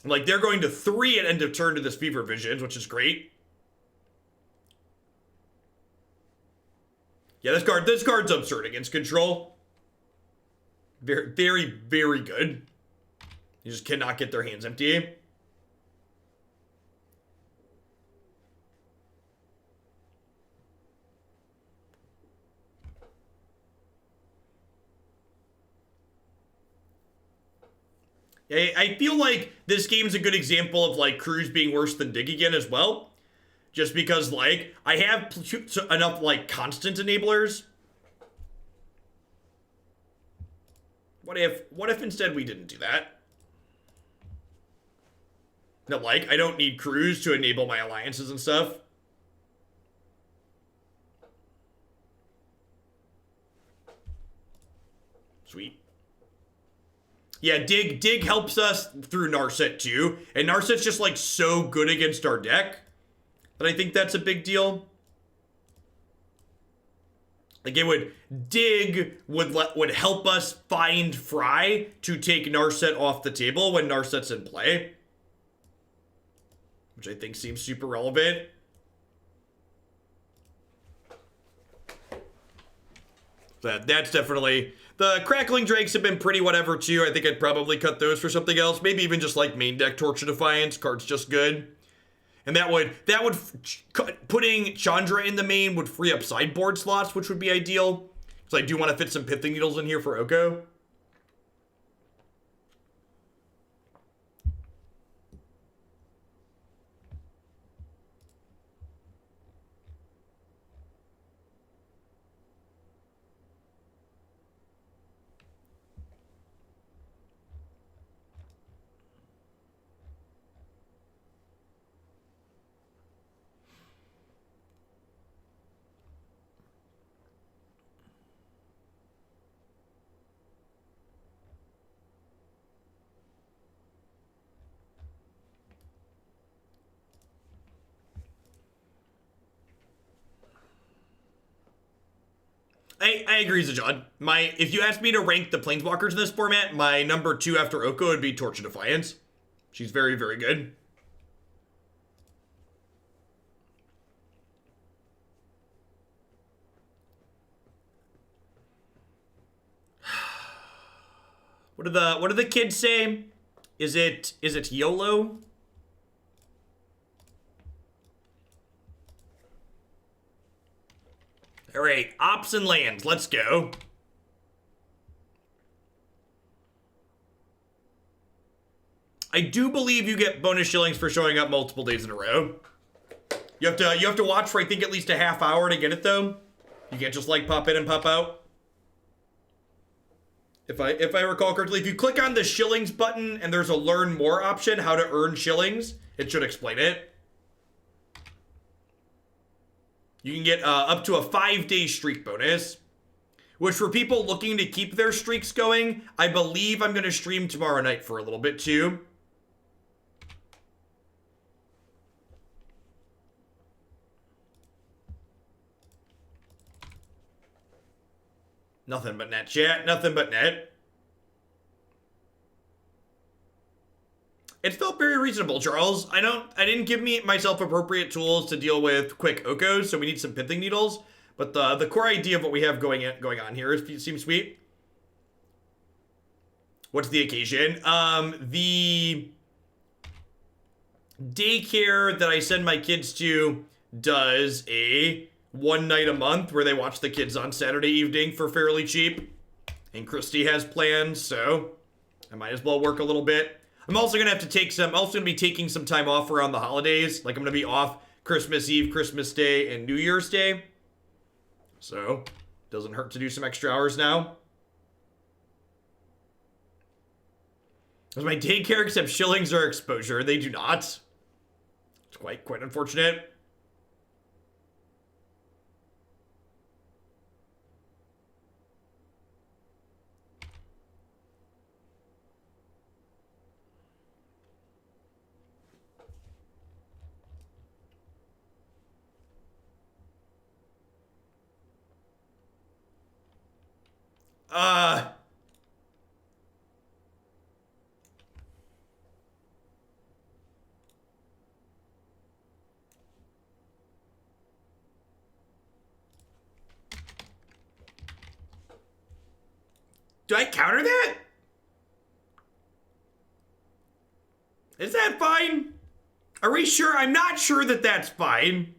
Like, they're going to 3 at end of turn to this Fever Visions, which is great. Yeah, this card's absurd against control. Very, very, very good. You just cannot get their hands empty. Yeah, I feel like this game's a good example of, like, Cruise being worse than Dig Again as well. Just because, like, I have enough, like, constant enablers. What if instead we didn't do that? No, like, I don't need crews to enable my alliances and stuff. Sweet. Yeah, Dig helps us through Narset too. And Narset's just like so good against our deck that I think that's a big deal. Like Dig would help us find Fry to take Narset off the table when Narset's in play. Which I think seems super relevant. That's definitely... The Crackling Drakes have been pretty whatever too. I think I'd probably cut those for something else. Maybe even just like main deck Torch of Defiance. Card's just good. And that would putting Chandra in the main would free up sideboard slots, which would be ideal. Because I do want to fit some Pithing Needles in here for Oko. I agree, Zajon. If you asked me to rank the Planeswalkers in this format, my number 2 after Oko would be Torch of Defiance. She's very, very good. What do the kids say? Is it YOLO? All right, ops and lands. Let's go. I do believe you get bonus shillings for showing up multiple days in a row. You have to watch for I think at least a half hour to get it though. You can't just like pop in and pop out. If I recall correctly, if you click on the shillings button and there's a learn more option, how to earn shillings, it should explain it. You can get up to a 5-day streak bonus, which for people looking to keep their streaks going, I believe I'm going to stream tomorrow night for a little bit too. Nothing but net, chat. Nothing but net. It felt very reasonable, Charles. I didn't give myself appropriate tools to deal with quick Okos, so we need some Pithing Needles. But the core idea of what we have going on here seems sweet. What's the occasion? The daycare that I send my kids to does a one night a month where they watch the kids on Saturday evening for fairly cheap. And Christy has plans, so I might as well work a little bit. I'm also gonna be taking some time off around the holidays. Like I'm gonna be off Christmas Eve, Christmas Day, and New Year's Day. So, doesn't hurt to do some extra hours now. Does my daycare accept shillings or exposure? They do not. It's quite unfortunate. Do I counter that? Is that fine? Are we sure? I'm not sure that that's fine.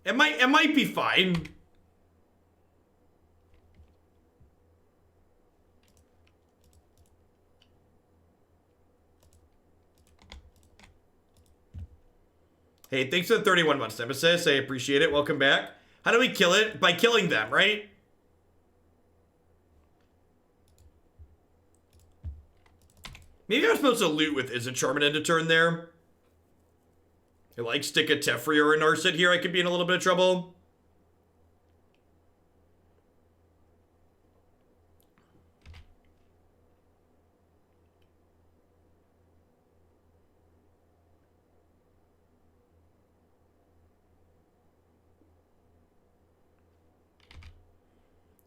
It might be fine. Hey, thanks for the 31 months, Nemesis. I appreciate it. Welcome back. How do we kill it? By killing them, right? Maybe I'm supposed to loot with Izzet Charm and end a turn there. I like stick a Teferi or a Narset here. I could be in a little bit of trouble.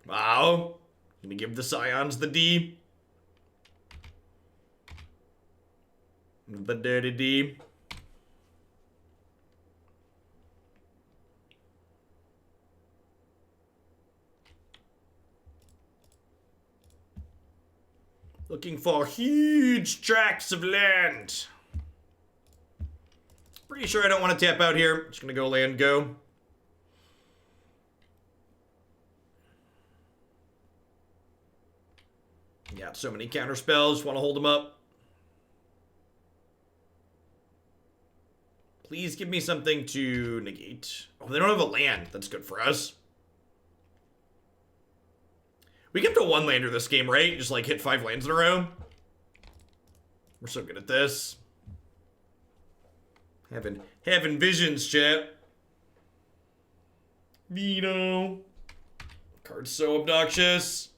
Wow. Gonna give the Scions the D. The dirty D. Looking for huge tracts of land. Pretty sure I don't want to tap out here. Just gonna go land go. Got so many counter spells. Want to hold them up. Please give me something to negate. Oh, they don't have a land. That's good for us. We get to one lander this game, right? Just like hit 5 lands in a row. We're so good at this. Having visions, chat. Vito. Card's so obnoxious.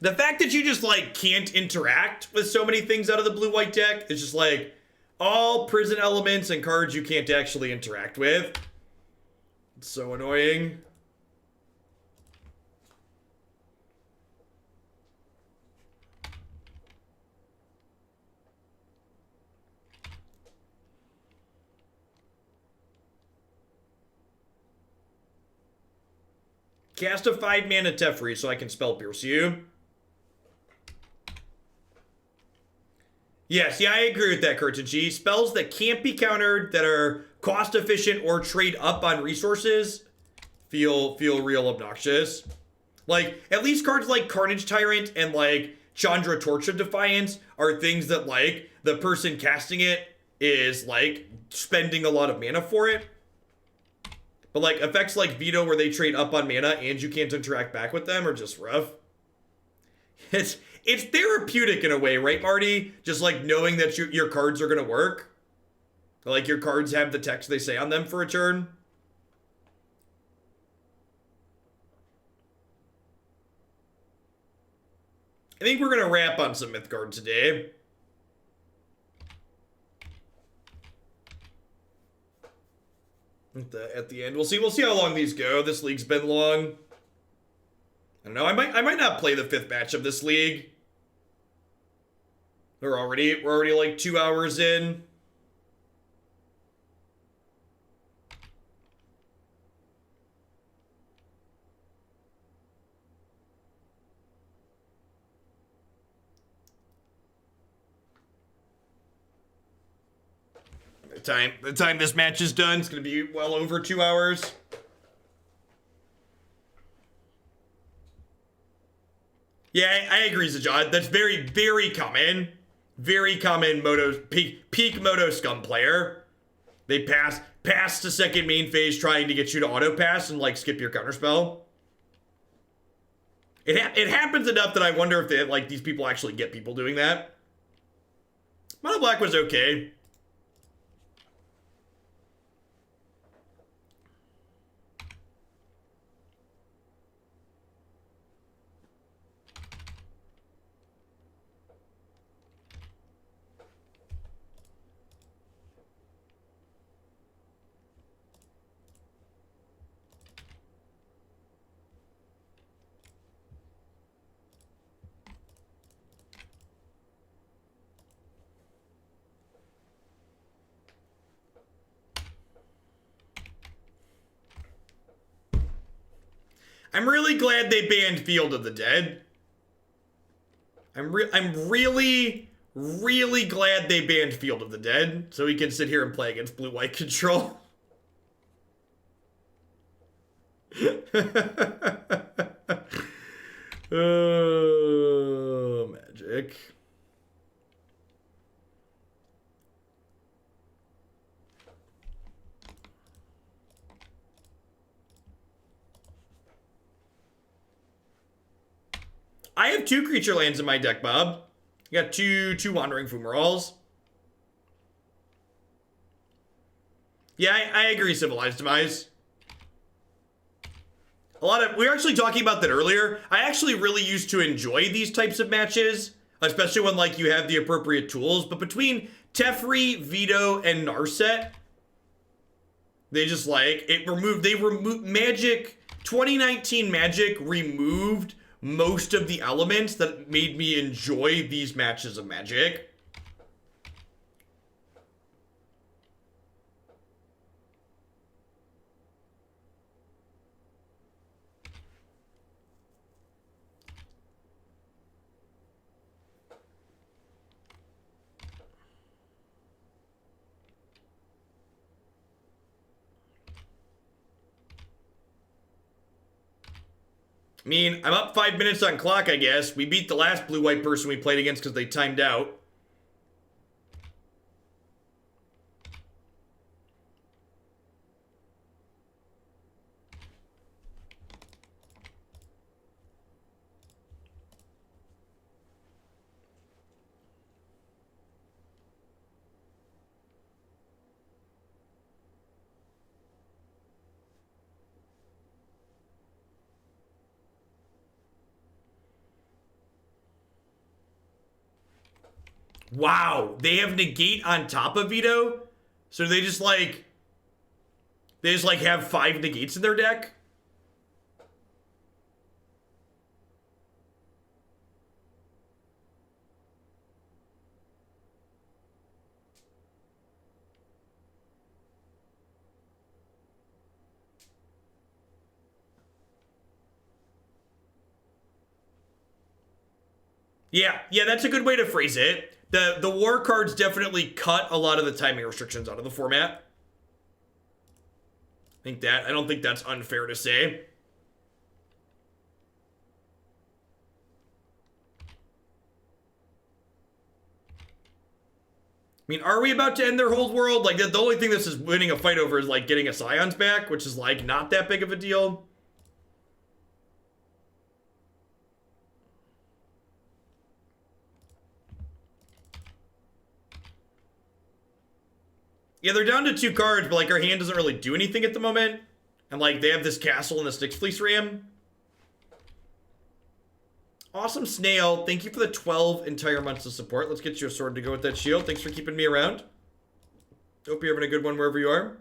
The fact that you just, like, can't interact with so many things out of the blue-white deck is just, like, all prison elements and cards you can't actually interact with. It's so annoying. Cast a 5-mana Teferi so I can spell pierce you. Yes, yeah, I agree with that, Curtin G. Spells that can't be countered, that are cost efficient or trade up on resources, feel real obnoxious. Like, at least cards like Carnage Tyrant and like Chandra Torch of Defiance are things that like the person casting it is like spending a lot of mana for it. But like effects like Veto where they trade up on mana and you can't interact back with them are just rough. It's therapeutic in a way, right, Marty? Just like knowing that your cards are going to work. Like your cards have the text they say on them for a turn. I think we're going to wrap on some Mythgard today. At the end. We'll see how long these go. This league's been long. I don't know. I might not play the 5th match of this league. We're already like 2 hours in. The time this match is done, it's gonna be well over 2 hours. Yeah, I agree, Zajad. That's very, very common. Very common peak Moto Scum player. They pass to second main phase trying to get you to auto pass and like skip your counterspell. It happens enough that I wonder if like these people actually get people doing that. Mono Black was okay. I'm really glad they banned Field of the Dead. I'm really, really glad they banned Field of the Dead so we can sit here and play against blue-white control. Oh, magic. I have 2 creature lands in my deck, Bob. I got two Wandering Fumaroles. Yeah, I agree, Civilized Demise. We were actually talking about that earlier. I actually really used to enjoy these types of matches, especially when like you have the appropriate tools. But between Teferi, Vito, and Narset, they just like they removed Magic. 2019 Magic removed most of the elements that made me enjoy these matches of Magic. I mean, I'm up 5 minutes on clock, I guess. We beat the last blue-white person we played against because they timed out. Wow, they have Negate on top of Vito? So they just like have 5 Negates in their deck? Yeah, that's a good way to phrase it. The war cards definitely cut a lot of the timing restrictions out of the format. I don't think that's unfair to say. I mean, are we about to end their whole world? Like, the only thing this is winning a fight over is, like, getting a Scions back, which is, like, not that big of a deal. Yeah, they're down to 2 cards, but, like, our hand doesn't really do anything at the moment. And, like, they have this castle and the Styx Fleece Ram. Awesome Snail. Thank you for the 12 entire months of support. Let's get you a sword to go with that shield. Thanks for keeping me around. Hope you're having a good one wherever you are.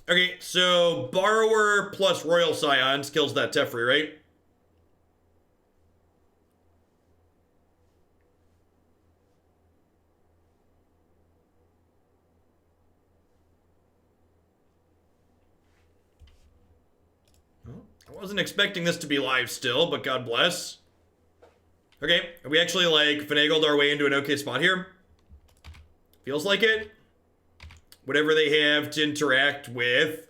Okay, so Borrower plus Royal Scions kills that Teferi, right? I wasn't expecting this to be live still, but God bless. Okay, we actually, like, finagled our way into an okay spot here. Feels like it. Whatever they have to interact with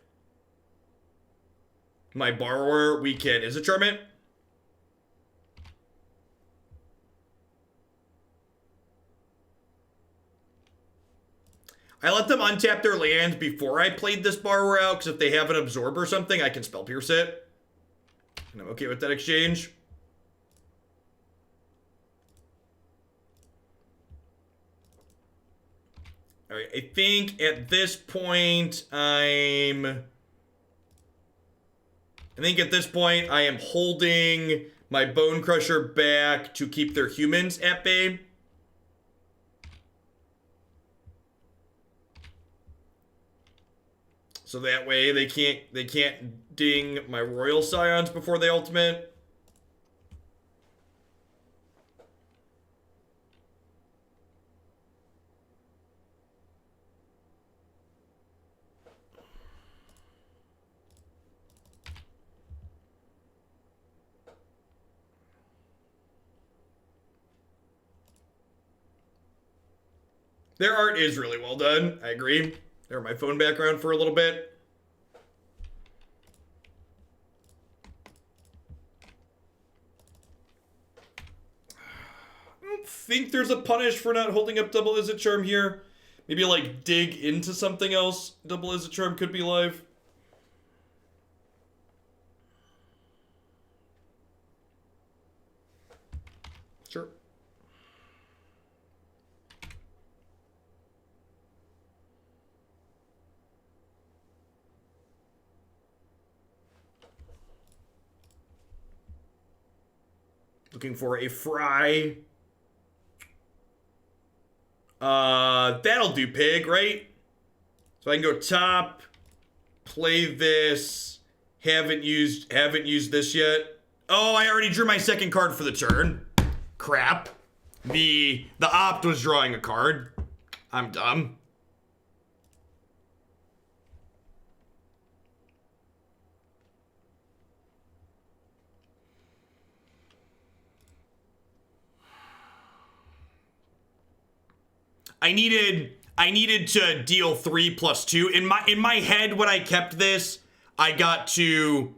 my Borrower, we can Izzet Charm it. I let them untap their land before I played this Borrower out, because if they have an Absorb or something, I can Spell Pierce it. And I'm okay with that exchange. All right, I think at this point I am holding my Bonecrusher back to keep their humans at bay. So that way they can't ding my Royal Scions before they ultimate. Their art is really well done. I agree. They're my phone background for a little bit. I don't think there's a punish for not holding up double Izzet Charm here. Maybe like dig into something else. Double Izzet Charm could be live. Sure. Looking for a fry. That'll do, pig, right? So I can go top, play this. Haven't used this yet. Oh, I already drew my second card for the turn. Crap. The opt was drawing a card. I'm dumb. I needed to deal 3+2. In my head, when I kept this, I got to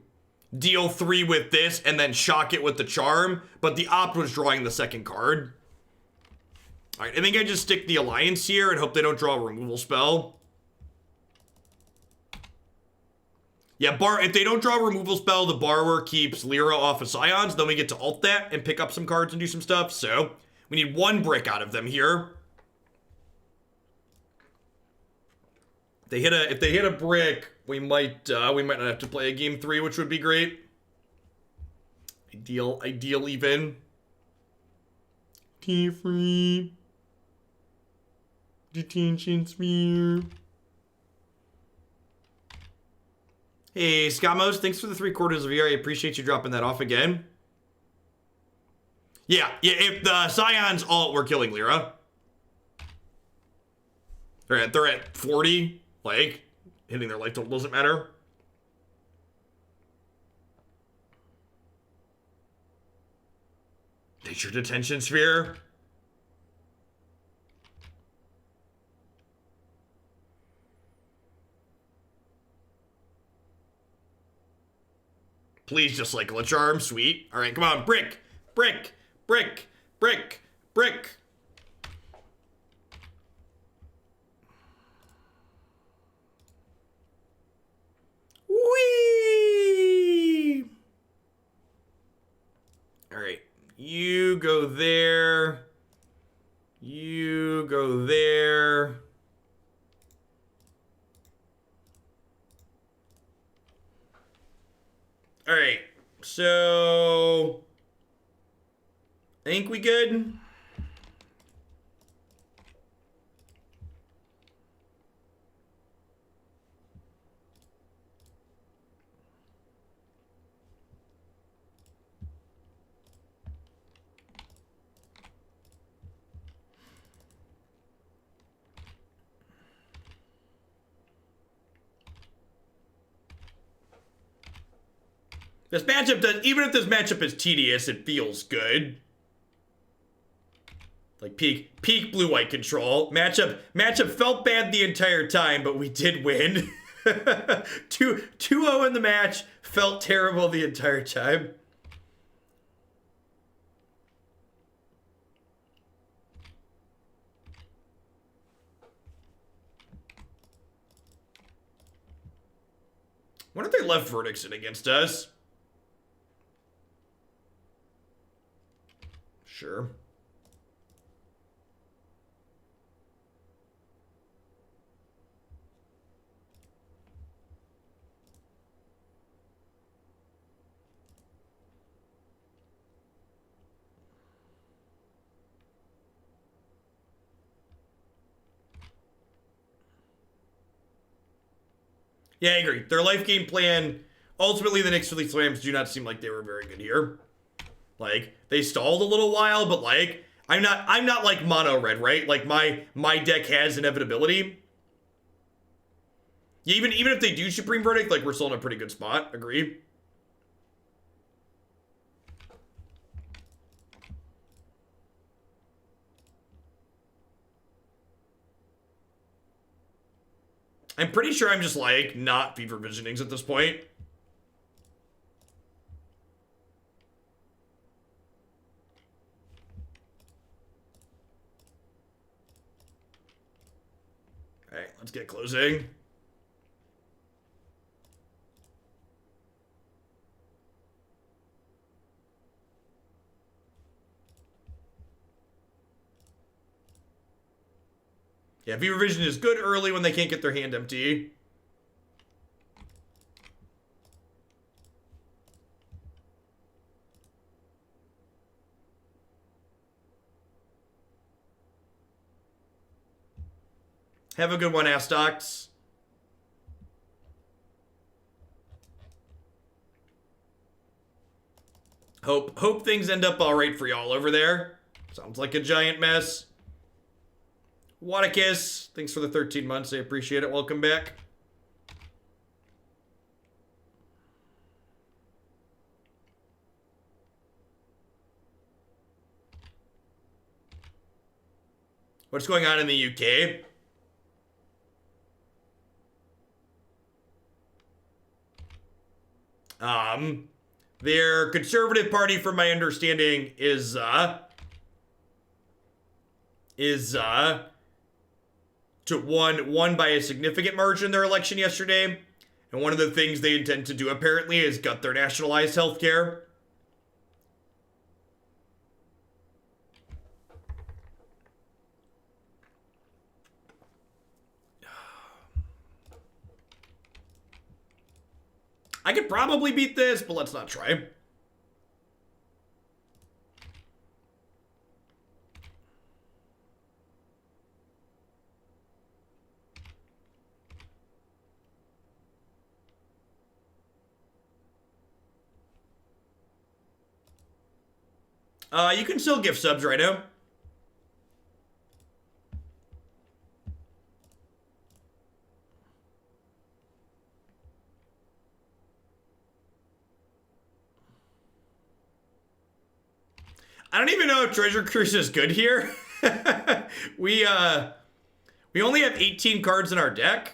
deal 3 with this and then shock it with the charm, but the opt was drawing the second card. All right, I think I just stick the Alliance here and hope they don't draw a removal spell. Yeah, if they don't draw a removal spell, the Borrower keeps Lyra off of Scions, then we get to ult that and pick up some cards and do some stuff, so we need 1 brick out of them here. If they hit a brick, we might not have to play a game 3, which would be great. Ideal even. T-free. Detention sphere. Hey, Scamos, thanks for the 3/4 of a year. I appreciate you dropping that off again. Yeah, if the Scions ult, we're killing Lyra. They're at 40. Like, hitting their life total doesn't matter. Nature Detention Sphere. Please just like a charm, sweet. All right, come on, brick, brick, brick, brick, brick. Whee! All right, you go there. You go there. All right, so I think we good. This matchup does, even if this matchup is tedious, it feels good. Like peak blue-white control. Matchup felt bad the entire time, but we did win. 2-0 in the match, felt terrible the entire time. What if they left verdicts in against us? Sure. Yeah, I agree. Their life game plan, ultimately the Nyx Philly Slams do not seem like they were very good here. Like, they stalled a little while, but like, I'm not like mono red, right? Like my deck has inevitability. Yeah, even if they do Supreme Verdict, like we're still in a pretty good spot. Agree. I'm pretty sure I'm just like not Fever Visionings at this point. All right, let's get closing. Yeah, Fever Vision is good early when they can't get their hand empty. Have a good one, Astox. Hope things end up all right for y'all over there. Sounds like a giant mess. Watakis, thanks for the 13 months. I appreciate it. Welcome back. What's going on in the UK? Their Conservative Party, from my understanding, is won by a significant margin their election yesterday. And one of the things they intend to do, apparently, is gut their nationalized healthcare. I could probably beat this, but let's not try. You can still gift subs right now. I don't even know if Treasure Cruise is good here. We only have 18 cards in our deck.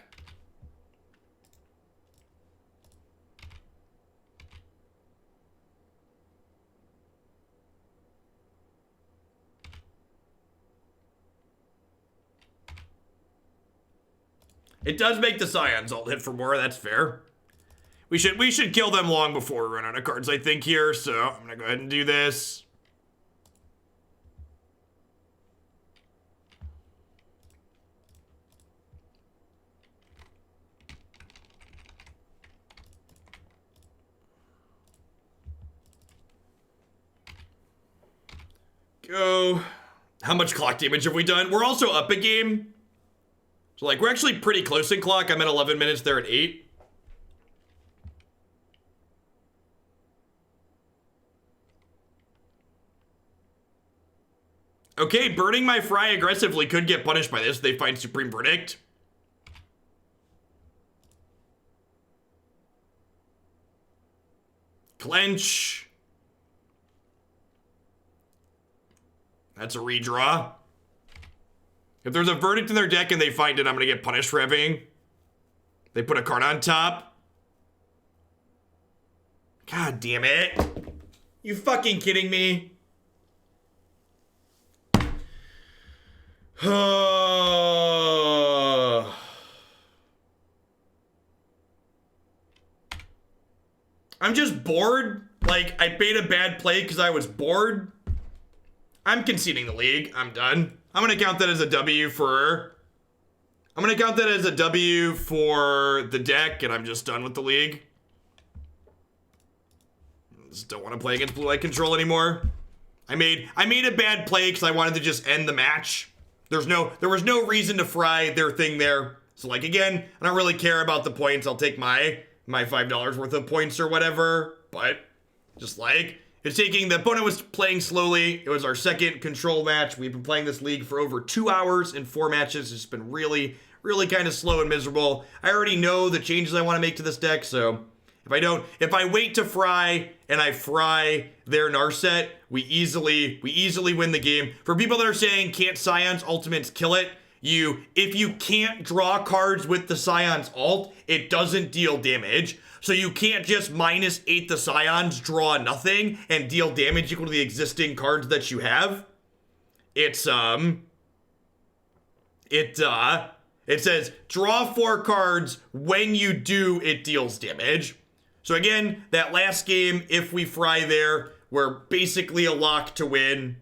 It does make the Scions alt hit for more, that's fair. We should kill them long before we run out of cards, I think, here, so I'm gonna go ahead and do this. Go. How much clock damage have we done? We're also up a game. So, like, we're actually pretty close in clock. I'm at 11 minutes, they're at 8. Okay, burning my fry aggressively could get punished by this. They find Supreme Verdict. Clench. That's a redraw. If there's a verdict in their deck and they find it, I'm going to get punished for having. They put a card on top. God damn it. You fucking kidding me? I'm just bored. Like, I made a bad play because I was bored. I'm conceding the league. I'm done. I'm going to count that as a W for... I'm going to count that as a W for the deck, and I'm just done with the league. I just don't want to play against Blue Light Control anymore. I made a bad play because I wanted to just end the match. There was no reason to fry their thing there. So, like, again, I don't really care about the points. I'll take my $5 worth of points or whatever. But, just like... It's taking, the opponent was playing slowly. It was our second control match. We've been playing this league for over 2 hours in 4 matches. It's been really, really kind of slow and miserable. I already know the changes I want to make to this deck, so if I wait to fry and I fry their Narset, we easily win the game. For people that are saying, can't Scions Ultimates kill it? if you can't draw cards with the Scion's alt, it doesn't deal damage. So you can't just -8 the Scions, draw nothing, and deal damage equal to the existing cards that you have. It says draw 4 cards. When you do, it deals damage. So again, that last game, if we fry there, we're basically a lock to win.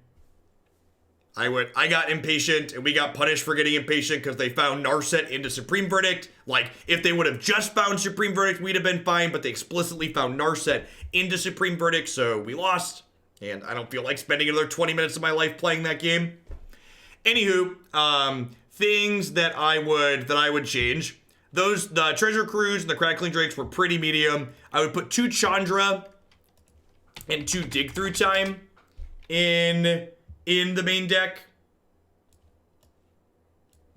I got impatient, and we got punished for getting impatient because they found Narset into Supreme Verdict. Like, if they would have just found Supreme Verdict, we'd have been fine, but they explicitly found Narset into Supreme Verdict, so we lost. And I don't feel like spending another 20 minutes of my life playing that game. Anywho, things that I would change. The Treasure Cruise and the Crackling Drakes were pretty medium. I would put 2 Chandra and 2 Dig Through Time in the main deck.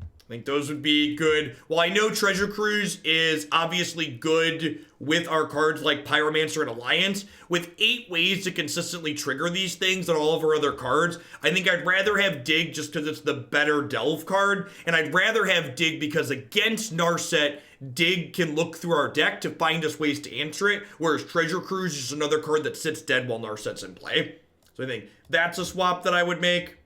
I think those would be good. While I know Treasure Cruise is obviously good with our cards like Pyromancer and Alliance, with 8 ways to consistently trigger these things on all of our other cards, I think I'd rather have Dig just because it's the better Delve card, and I'd rather have Dig because against Narset, Dig can look through our deck to find us ways to answer it, whereas Treasure Cruise is another card that sits dead while Narset's in play. So I think that's a swap that I would make.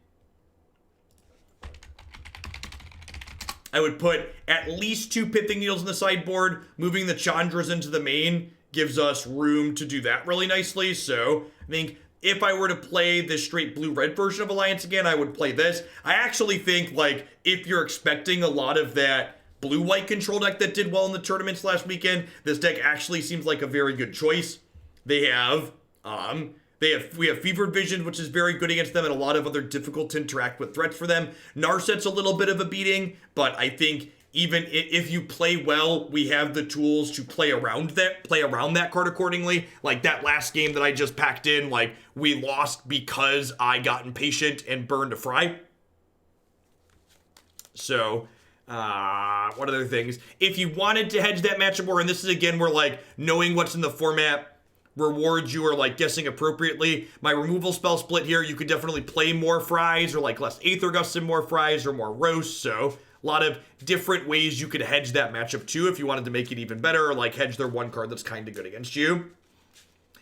I would put at least 2 Pithing Needles in the sideboard. Moving the Chandras into the main gives us room to do that really nicely. So I think if I were to play this straight blue-red version of Alliance again, I would play this. I actually think, like, if you're expecting a lot of that blue-white control deck that did well in the tournaments last weekend, this deck actually seems like a very good choice. We have Fevered Vision, which is very good against them, and a lot of other difficult to interact with threats for them. Narset's a little bit of a beating, but I think even if you play well, we have the tools to play around that card accordingly. Like that last game that I just packed in, like we lost because I got impatient and burned a fry. So, what other things? If you wanted to hedge that matchup more, and this is again where like knowing what's in the format rewards you or like guessing appropriately. My removal spell split here, you could definitely play more fries or like less Aether Gust and more fries or more roasts. So a lot of different ways you could hedge that matchup too if you wanted to make it even better, or like hedge their one card that's kind of good against you.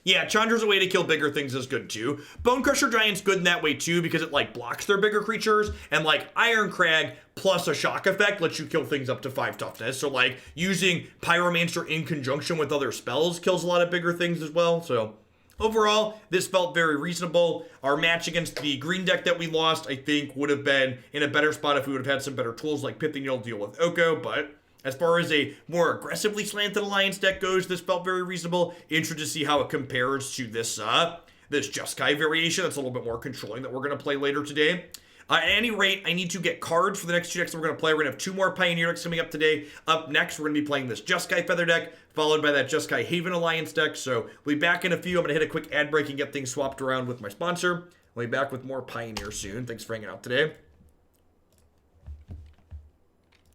Yeah, Chandra's a way to kill bigger things is good too. Bonecrusher Giant's good in that way too because it like blocks their bigger creatures, and like Irencrag plus a shock effect lets you kill things up to 5 toughness. So like using Pyromancer in conjunction with other spells kills a lot of bigger things as well. So overall, this felt very reasonable. Our match against the green deck that we lost, I think, would have been in a better spot if we would have had some better tools like Pithing Needle to deal with Oko, but as far as a more aggressively slanted Alliance deck goes, this felt very reasonable. Interested to see how it compares to this Jeskai variation. That's a little bit more controlling that we're going to play later today. At any rate, I need to get cards for the next 2 decks that we're going to play. We're going to have 2 more Pioneer decks coming up today. Up next, we're going to be playing this Jeskai Feather deck, followed by that Jeskai Haven Alliance deck. So we'll be back in a few. I'm going to hit a quick ad break and get things swapped around with my sponsor. We'll be back with more Pioneer soon. Thanks for hanging out today.